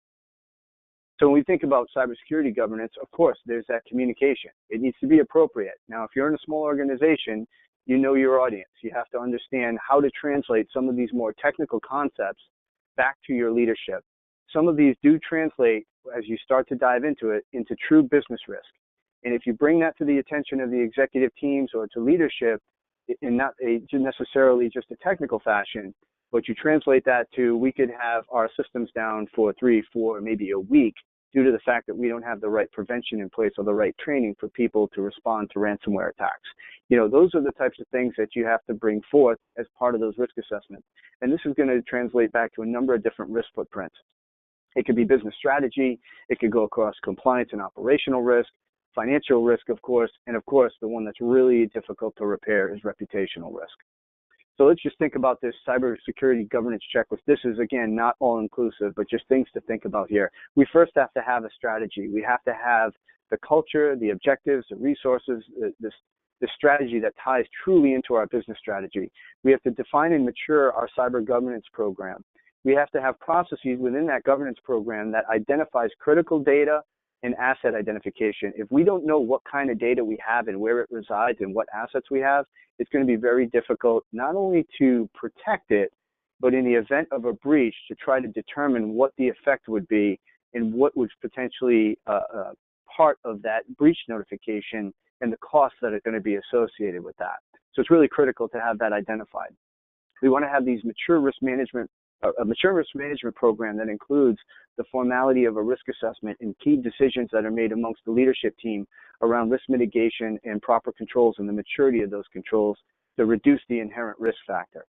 Speaker 3: So when we think about cybersecurity governance, of course, there's that communication. It needs to be appropriate. Now, if you're in a small organization, you know your audience. You have to understand how to translate some of these more technical concepts back to your leadership. Some of these do translate, as you start to dive into it, into true business risk. And if you bring that to the attention of the executive teams or to leadership, in not necessarily just a technical fashion, but you translate that to, we could have our systems down for 3, 4, maybe a week due to the fact that we don't have the right prevention in place or the right training for people to respond to ransomware attacks. Those are the types of things that you have to bring forth as part of those risk assessments. And this is going to translate back to a number of different risk footprints. It could be business strategy. It could go across compliance and operational risk, financial risk, of course, and of course, the one that's really difficult to repair is reputational risk. So let's just think about this cybersecurity governance checklist. This is, again, not all-inclusive, but just things to think about here. We first have to have a strategy. We have to have the culture, the objectives, the resources, the strategy that ties truly into our business strategy. We have to define and mature our cyber governance program. We have to have processes within that governance program that identifies critical data and asset identification. If we don't know what kind of data we have and where it resides and what assets we have, it's going to be very difficult not only to protect it, but in the event of a breach to try to determine what the effect would be and what was potentially part of that breach notification and the costs that are going to be associated with that. So it's really critical to have that identified. We want to have these mature risk management program that includes the formality of a risk assessment and key decisions that are made amongst the leadership team around risk mitigation and proper controls and the maturity of those controls to reduce the inherent risk factor.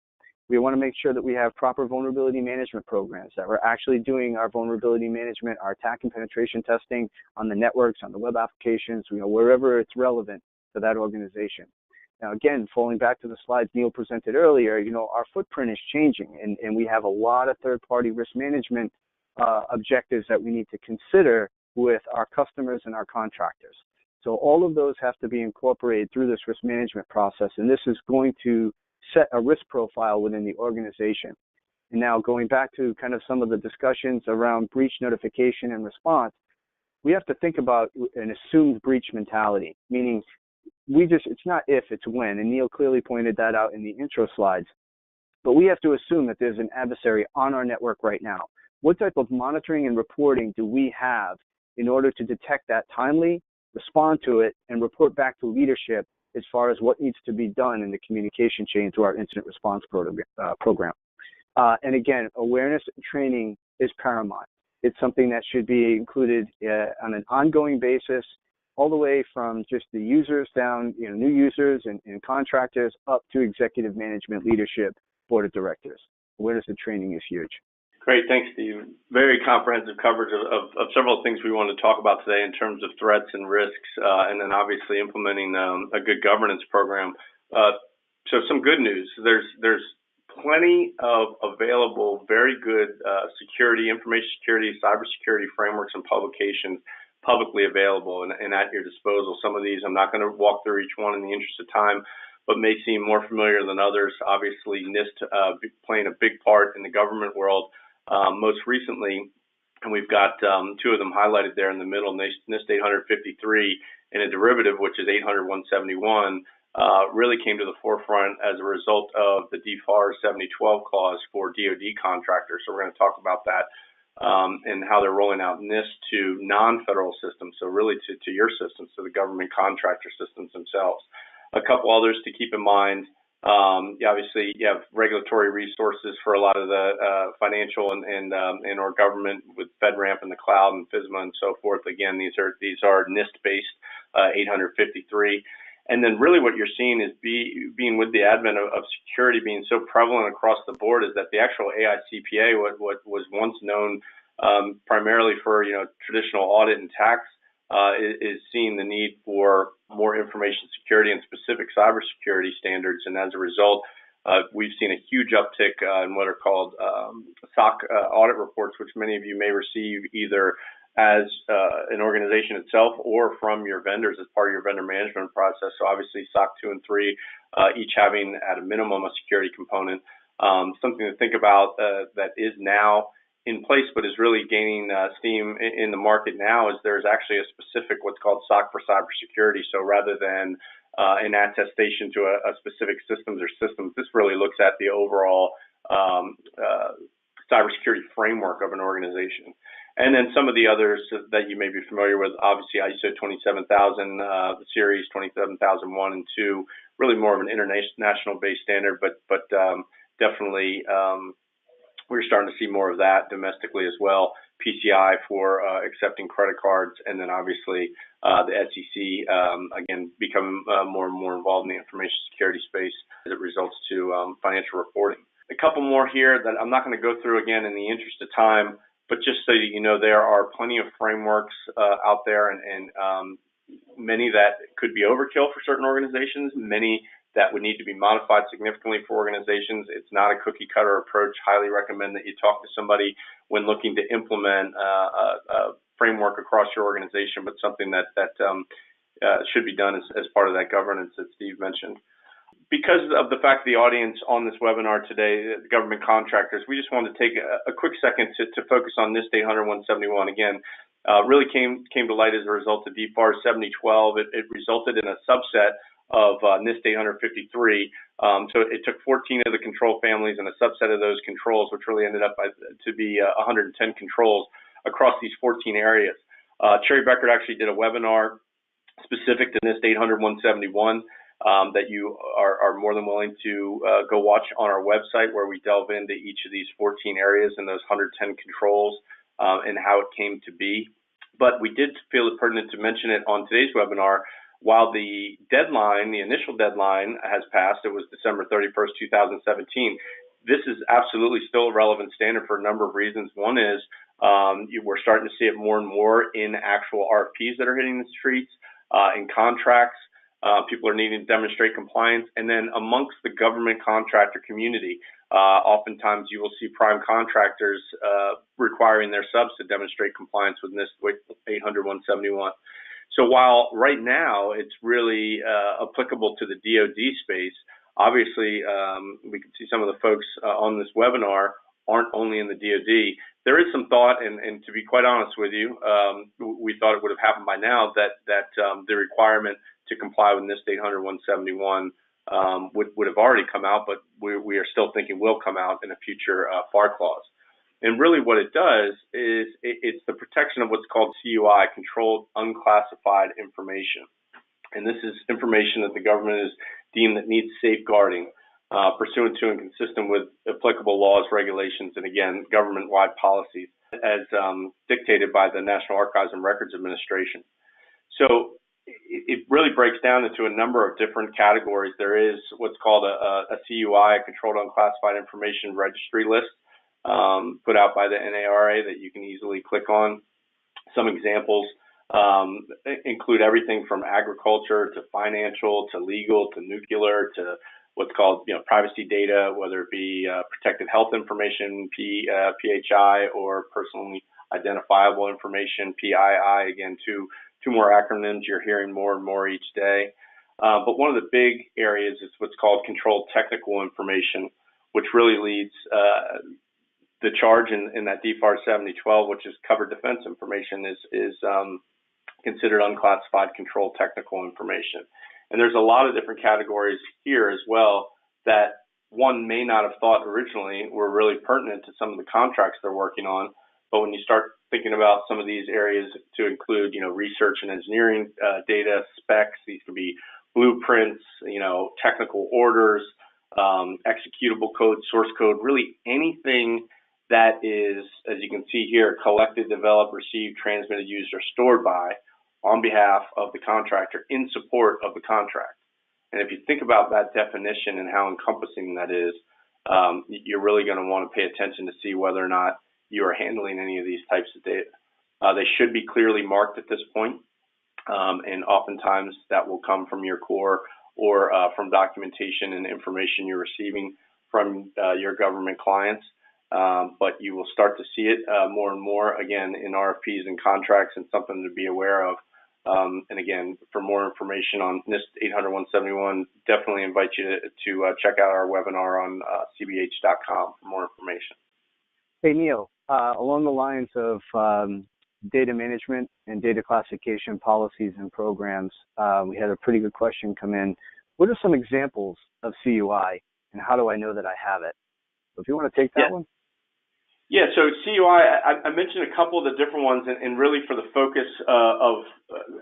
Speaker 3: We want to make sure that we have proper vulnerability management programs, that we're actually doing our vulnerability management, our attack and penetration testing on the networks, on the web applications, wherever it's relevant to that organization. Now, again, falling back to the slides Neil presented earlier, our footprint is changing, and we have a lot of third-party risk management objectives that we need to consider with our customers and our contractors. So all of those have to be incorporated through this risk management process, and this is going to set a risk profile within the organization. And now going back to kind of some of the discussions around breach notification and response, we have to think about an assumed breach mentality, meaning it's not if, it's when, and Neil clearly pointed that out in the intro slides. But we have to assume that there's an adversary on our network right now. What type of monitoring and reporting do we have in order to detect that timely, respond to it, and report back to leadership as far as what needs to be done in the communication chain through our incident response program. And again, awareness and training is paramount. It's something that should be included on an ongoing basis, all the way from just the users down, new users and contractors up to executive management, leadership, board of directors. Awareness and training is huge.
Speaker 2: Great, thanks, Steve. Very comprehensive coverage of several things we want to talk about today in terms of threats and risks, and then obviously implementing a good governance program. So some good news. There's plenty of available, very good information security, cybersecurity frameworks and publications publicly available and at your disposal. Some of these I'm not going to walk through each one in the interest of time, but may seem more familiar than others. Obviously, NIST playing a big part in the government world. Most recently, and we've got two of them highlighted there in the middle, NIST 853 and a derivative, which is 800-171, really came to the forefront as a result of the DFAR 7012 clause for DoD contractors. So we're going to talk about that and how they're rolling out NIST to non-federal systems, so really to your systems, to the government contractor systems themselves. A couple others to keep in mind. Obviously, you have regulatory resources for a lot of the financial and or government with FedRAMP and the cloud and FISMA and so forth. Again, these are NIST-based 853. And then really what you're seeing is being with the advent of security being so prevalent across the board is that the actual AICPA, what was once known primarily for traditional audit and tax, is seeing the need for more information security and specific cybersecurity standards. And as a result, we've seen a huge uptick in what are called SOC audit reports, which many of you may receive either as an organization itself or from your vendors as part of your vendor management process. So obviously SOC 2 and 3, each having at a minimum a security component. Something to think about that is now in place, but is really gaining steam in the market now, is there's actually a specific what's called SOC for cybersecurity. So rather than an attestation to a specific systems, this really looks at the overall cybersecurity framework of an organization. And then some of the others that you may be familiar with, obviously ISO 27000, the series 27001 and 2, really more of an international-based standard, but definitely we're starting to see more of that domestically as well. PCI for accepting credit cards, and then obviously the SEC, again, becoming more and more involved in the information security space as it results to financial reporting. A couple more here that I'm not going to go through again in the interest of time, but just so you know, there are plenty of frameworks out there, and many that could be overkill for certain organizations, many that would need to be modified significantly for organizations. It's not a cookie cutter approach. Highly recommend that you talk to somebody when looking to implement a framework across your organization, but something that should be done as part of that governance that Steve mentioned. Because of the fact the audience on this webinar today, the government contractors, we just wanted to take a quick second to focus on NIST 800-171. Again, really came to light as a result of DFAR 7012. It resulted in a subset of NIST 853. So it took 14 of the control families and a subset of those controls, which really ended up to be 110 controls across these 14 areas. Cherry Bekaert actually did a webinar specific to NIST 800-171 that you are more than willing to go watch on our website, where we delve into each of these 14 areas and those 110 controls and how it came to be. But we did feel it pertinent to mention it on today's webinar. While the deadline, the initial deadline has passed, it was December 31st, 2017, this is absolutely still a relevant standard for a number of reasons. One is we're starting to see it more and more in actual RFPs that are hitting the streets, in contracts. People are needing to demonstrate compliance. And then amongst the government contractor community, oftentimes you will see prime contractors requiring their subs to demonstrate compliance with NIST 800-171. So while right now it's really applicable to the DoD space, obviously we can see some of the folks on this webinar aren't only in the DoD. There is some thought, and to be quite honest with you, we thought it would have happened by now, that the requirement to comply with NIST 800-171 would have already come out, but we are still thinking will come out in a future FAR clause. And really what it does is it's the protection of what's called CUI, controlled unclassified information. And this is information that the government is deemed that needs safeguarding, pursuant to and consistent with applicable laws, regulations, and again, government-wide policies as dictated by the National Archives and Records Administration. So it really breaks down into a number of different categories. There is what's called a CUI, a Controlled Unclassified Information Registry list, put out by the NARA that you can easily click on. Some examples include everything from agriculture to financial to legal to nuclear to what's called privacy data, whether it be protected health information, PHI, or personally identifiable information, PII. Again, two more acronyms you're hearing more and more each day. But one of the big areas is what's called controlled technical information, which really leads the charge in that DFAR 7012, which is covered defense information, is considered unclassified controlled technical information. And there's a lot of different categories here as well that one may not have thought originally were really pertinent to some of the contracts they're working on. But when you start thinking about some of these areas to include, research and engineering data, specs, these could be blueprints, technical orders, executable code, source code, really anything that is, as you can see here, collected, developed, received, transmitted, used, or stored by on behalf of the contractor in support of the contract. And if you think about that definition and how encompassing that is, you're really going to want to pay attention to see whether or not you are handling any of these types of data. They should be clearly marked at this point, and oftentimes that will come from your core or from documentation and information you're receiving from your government clients. But you will start to see it more and more, again, in RFPs and contracts, and something to be aware of. And again, for more information on NIST 800-171, definitely invite you to check out our webinar on cbh.com for more information.
Speaker 3: Hey, Neil, along the lines of data management and data classification policies and programs, we had a pretty good question come in. What are some examples of CUI, and how do I know that I have it? So if you want to take that one.
Speaker 2: Yeah, so CUI, I mentioned a couple of the different ones, and really for the focus of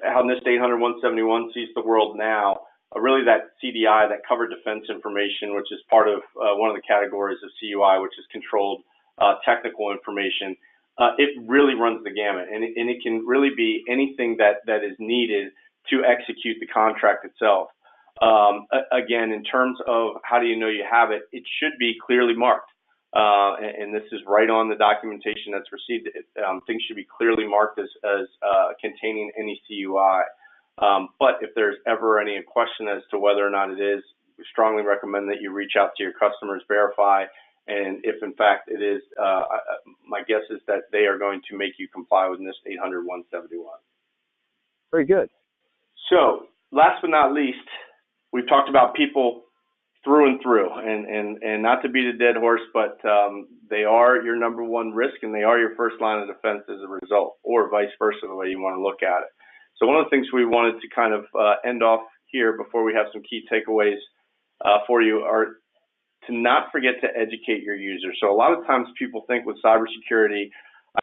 Speaker 2: how NIST 800-171 sees the world now, really that CDI, that covered defense information, which is part of one of the categories of CUI, which is controlled technical information. It really runs the gamut, and it can really be anything that is needed to execute the contract itself. Again, in terms of how do you know you have it, it should be clearly marked. And this is right on the documentation that's received. Things should be clearly marked as containing any CUI. But if there's ever any question as to whether or not it is, we strongly recommend that you reach out to your customers, verify, and if in fact it is, my guess is that they are going to make you comply with NIST 800-171.
Speaker 3: Very good.
Speaker 2: So last but not least, we've talked about people through and through, and not to beat a dead horse, but they are your number one risk, and they are your first line of defense as a result, or vice versa, the way you want to look at it. So one of the things we wanted to kind of end off here before we have some key takeaways for you are to not forget to educate your users. So a lot of times people think with cybersecurity,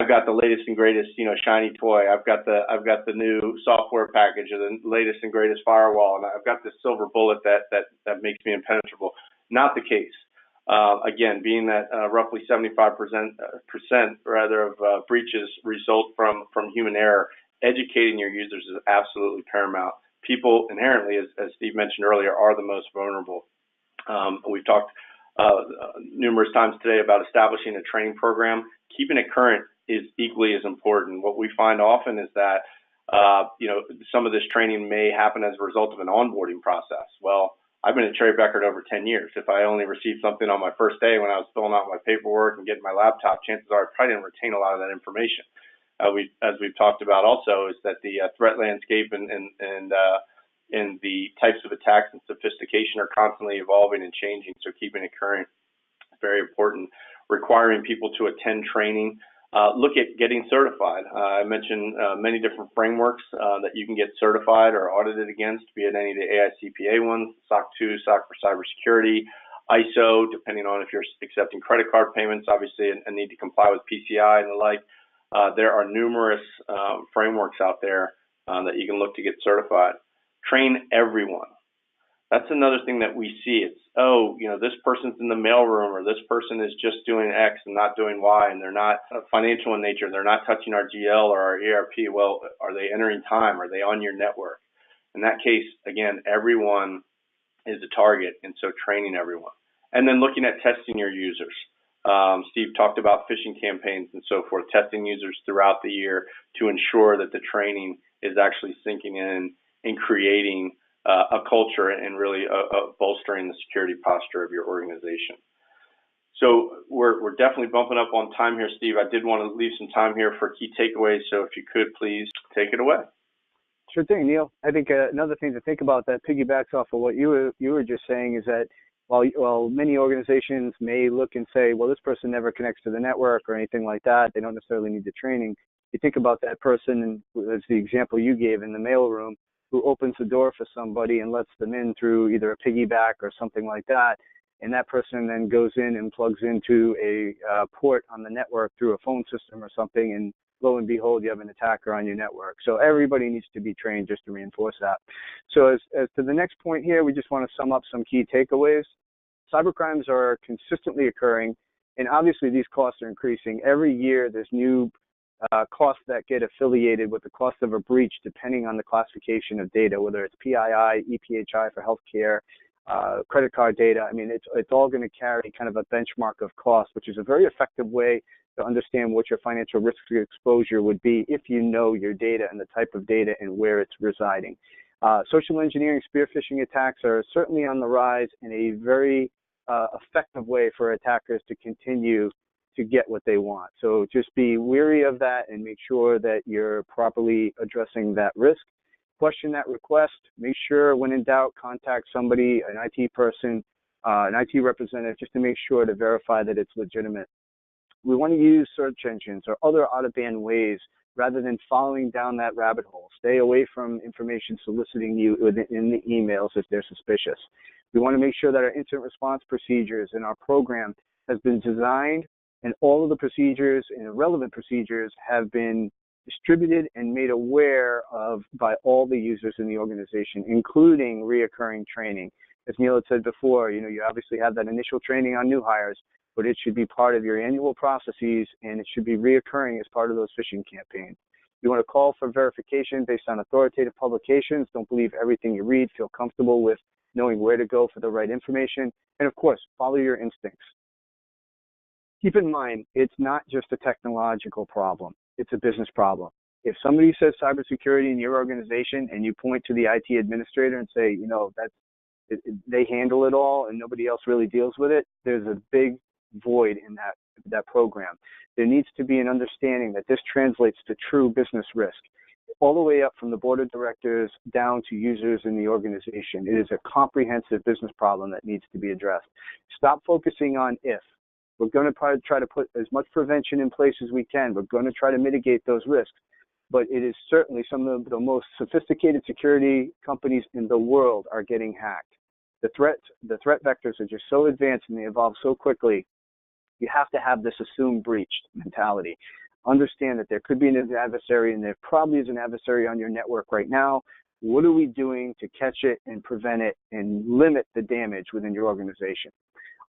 Speaker 2: I've got the latest and greatest, shiny toy. I've got the new software package, or the latest and greatest firewall, and I've got this silver bullet that makes me impenetrable. Not the case. Again, being that roughly 75% of breaches result from human error, educating your users is absolutely paramount. People inherently, as Steve mentioned earlier, are the most vulnerable. We've talked numerous times today about establishing a training program. Keeping it current is equally as important. What we find often is that some of this training may happen as a result of an onboarding process. Well, I've been at Cherry Bekaert over 10 years. If I only received something on my first day when I was filling out my paperwork and getting my laptop, chances are I probably didn't retain a lot of that information. As we've talked about also, is that the threat landscape and the types of attacks and sophistication are constantly evolving and changing, so keeping it current is very important. Requiring people to attend training. Look at getting certified. I mentioned many different frameworks that you can get certified or audited against, be it any of the AICPA ones, SOC 2, SOC for cybersecurity, ISO, depending on if you're accepting credit card payments, obviously, and need to comply with PCI and the like. There are numerous frameworks out there that you can look to get certified. Train everyone. That's another thing that we see. It's, this person's in the mailroom, or this person is just doing X and not doing Y, and they're not financial in nature. They're not touching our GL or our ERP. Well, are they entering time? Are they on your network? In that case, again, everyone is a target, and so training everyone. And then looking at testing your users. Steve talked about phishing campaigns and so forth, testing users throughout the year to ensure that the training is actually sinking in and creating a culture and really bolstering the security posture of your organization. So we're definitely bumping up on time here, Steve. I did want to leave some time here for key takeaways, so if you could please take it away.
Speaker 3: Sure thing, Neil. I think another thing to think about that piggybacks off of what you were just saying is that while many organizations may look and say, well, this person never connects to the network or anything like that, they don't necessarily need the training. You think about that person, and as the example you gave in the mailroom, who opens the door for somebody and lets them in through either a piggyback or something like that, and that person then goes in and plugs into a port on the network through a phone system or something, and lo and behold, you have an attacker on your network. So everybody needs to be trained, just to reinforce that. So as to the next point here, we just want to sum up some key takeaways. Cybercrimes are consistently occurring, and obviously these costs are increasing. Every year there's new costs that get affiliated with the cost of a breach depending on the classification of data, whether it's PII, EPHI for healthcare, credit card data. I mean, it's all going to carry kind of a benchmark of cost, which is a very effective way to understand what your financial risk exposure would be if you know your data and the type of data and where it's residing. Social engineering spear phishing attacks are certainly on the rise in a very effective way for attackers to continue to get what they want. So just be wary of that and make sure that you're properly addressing that risk. Question that request. Make sure when in doubt, contact somebody, an IT person, an IT representative, just to make sure to verify that it's legitimate. We want to use search engines or other out-of-band ways rather than following down that rabbit hole. Stay away from information soliciting you in the emails if they're suspicious. We want to make sure that our incident response procedures and our program has been designed, and all of the procedures and relevant procedures have been distributed and made aware of by all the users in the organization, including reoccurring training. As Neil had said before, you obviously have that initial training on new hires, but it should be part of your annual processes, and it should be reoccurring as part of those phishing campaigns. You want to call for verification based on authoritative publications. Don't believe everything you read. Feel comfortable with knowing where to go for the right information. And of course, follow your instincts. Keep in mind, it's not just a technological problem. It's a business problem. If somebody says cybersecurity in your organization and you point to the IT administrator and say, they handle it all and nobody else really deals with it, there's a big void in that program. There needs to be an understanding that this translates to true business risk, all the way up from the board of directors down to users in the organization. It is a comprehensive business problem that needs to be addressed. Stop focusing on if. We're going to try to put as much prevention in place as we can. We're going to try to mitigate those risks. But it is certainly some of the most sophisticated security companies in the world are getting hacked. The threat vectors are just so advanced and they evolve so quickly. You have to have this assumed breached mentality. Understand that there could be an adversary, and there probably is an adversary on your network right now. What are we doing to catch it and prevent it and limit the damage within your organization?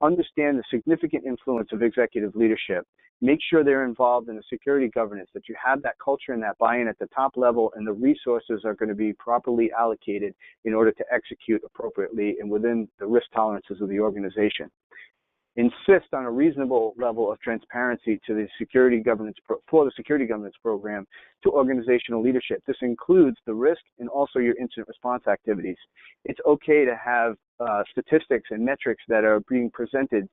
Speaker 3: Understand the significant influence of executive leadership. Make sure they're involved in the security governance, that you have that culture and that buy-in at the top level, and the resources are going to be properly allocated in order to execute appropriately and within the risk tolerances of the organization. insist on a reasonable level of transparency to the security governance for the security governance program to organizational leadership. This includes the risk and also your incident response activities. It's okay to have statistics and metrics that are being presented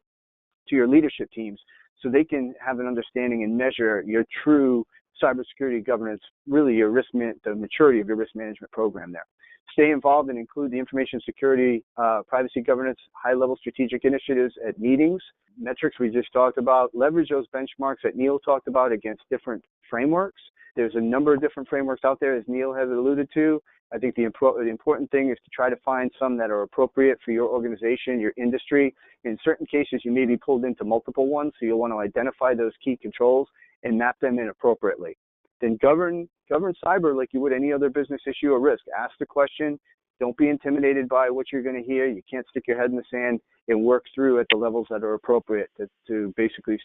Speaker 3: to your leadership teams so they can have an understanding and measure your true cybersecurity governance, really your the maturity of your risk management program there. Stay involved and include the information security, privacy governance, high-level strategic initiatives at meetings, metrics we just talked about. Leverage those benchmarks that Neil talked about against different frameworks. There's a number of different frameworks out there, as Neil has alluded to. I think the important thing is to try to find some that are appropriate for your organization, your industry. In certain cases, you may be pulled into multiple ones, so you'll want to identify those key controls and map them in appropriately. Then govern cyber like you would any other business issue or risk. Ask the question. Don't be intimidated by what you're going to hear. You can't stick your head in the sand, and work through at the levels that are appropriate to basically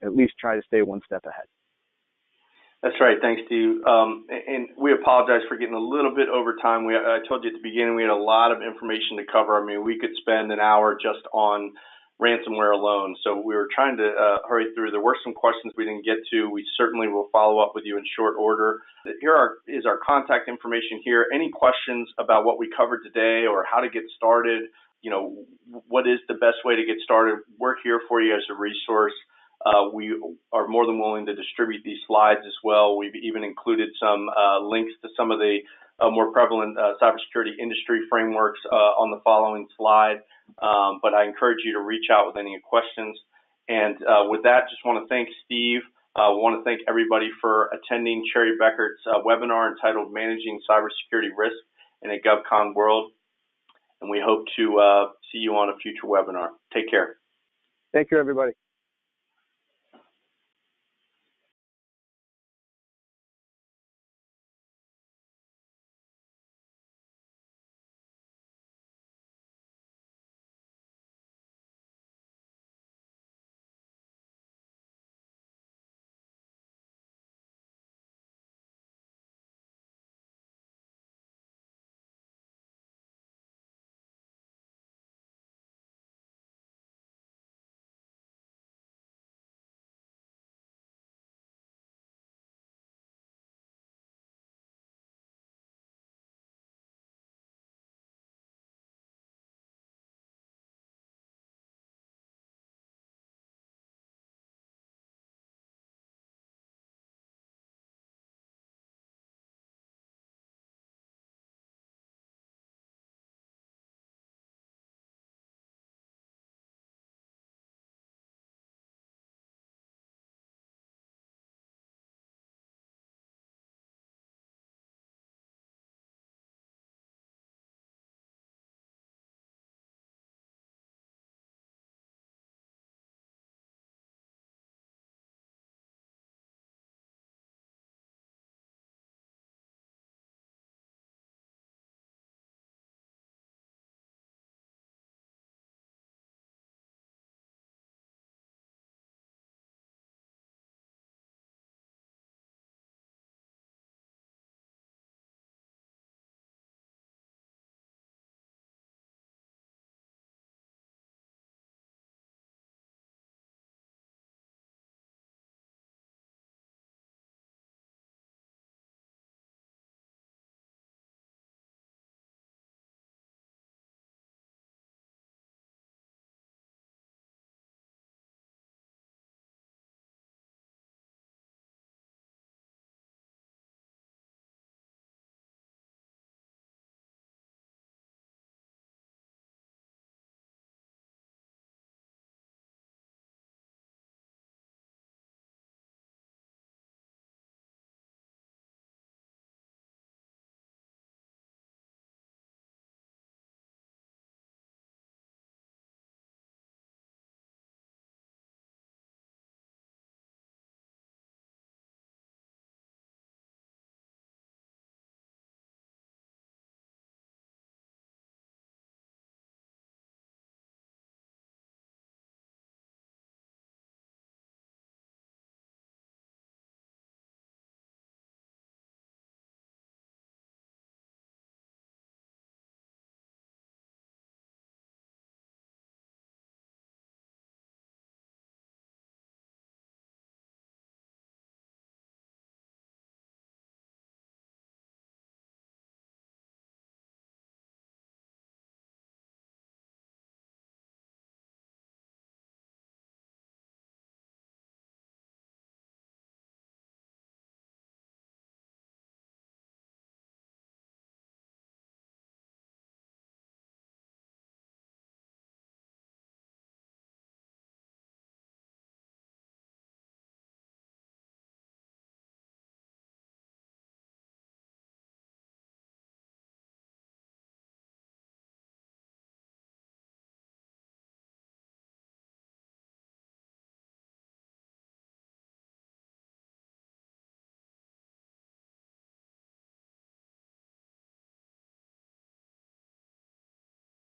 Speaker 3: at least try to stay one step ahead.
Speaker 2: That's right. Thanks, Steve. And we apologize for getting a little bit over time. I told you at the beginning we had a lot of information to cover. I mean, we could spend an hour just on ransomware alone. So we were trying to hurry through. There were some questions we didn't get to. We certainly will follow up with you in short order. Here is our contact information here. Any questions about what we covered today or how to get started? You know, what is the best way to get started? We're here for you as a resource. We are more than willing to distribute these slides as well. We've even included some links to some of the more prevalent cybersecurity industry frameworks on the following slide. But I encourage you to reach out with any questions. And with that, just want to thank Steve. I want to thank everybody for attending Cherry Bekaert's webinar entitled Managing Cybersecurity Risk in a GovCon World. And we hope to see you on a future webinar. Take care.
Speaker 3: Thank you, everybody.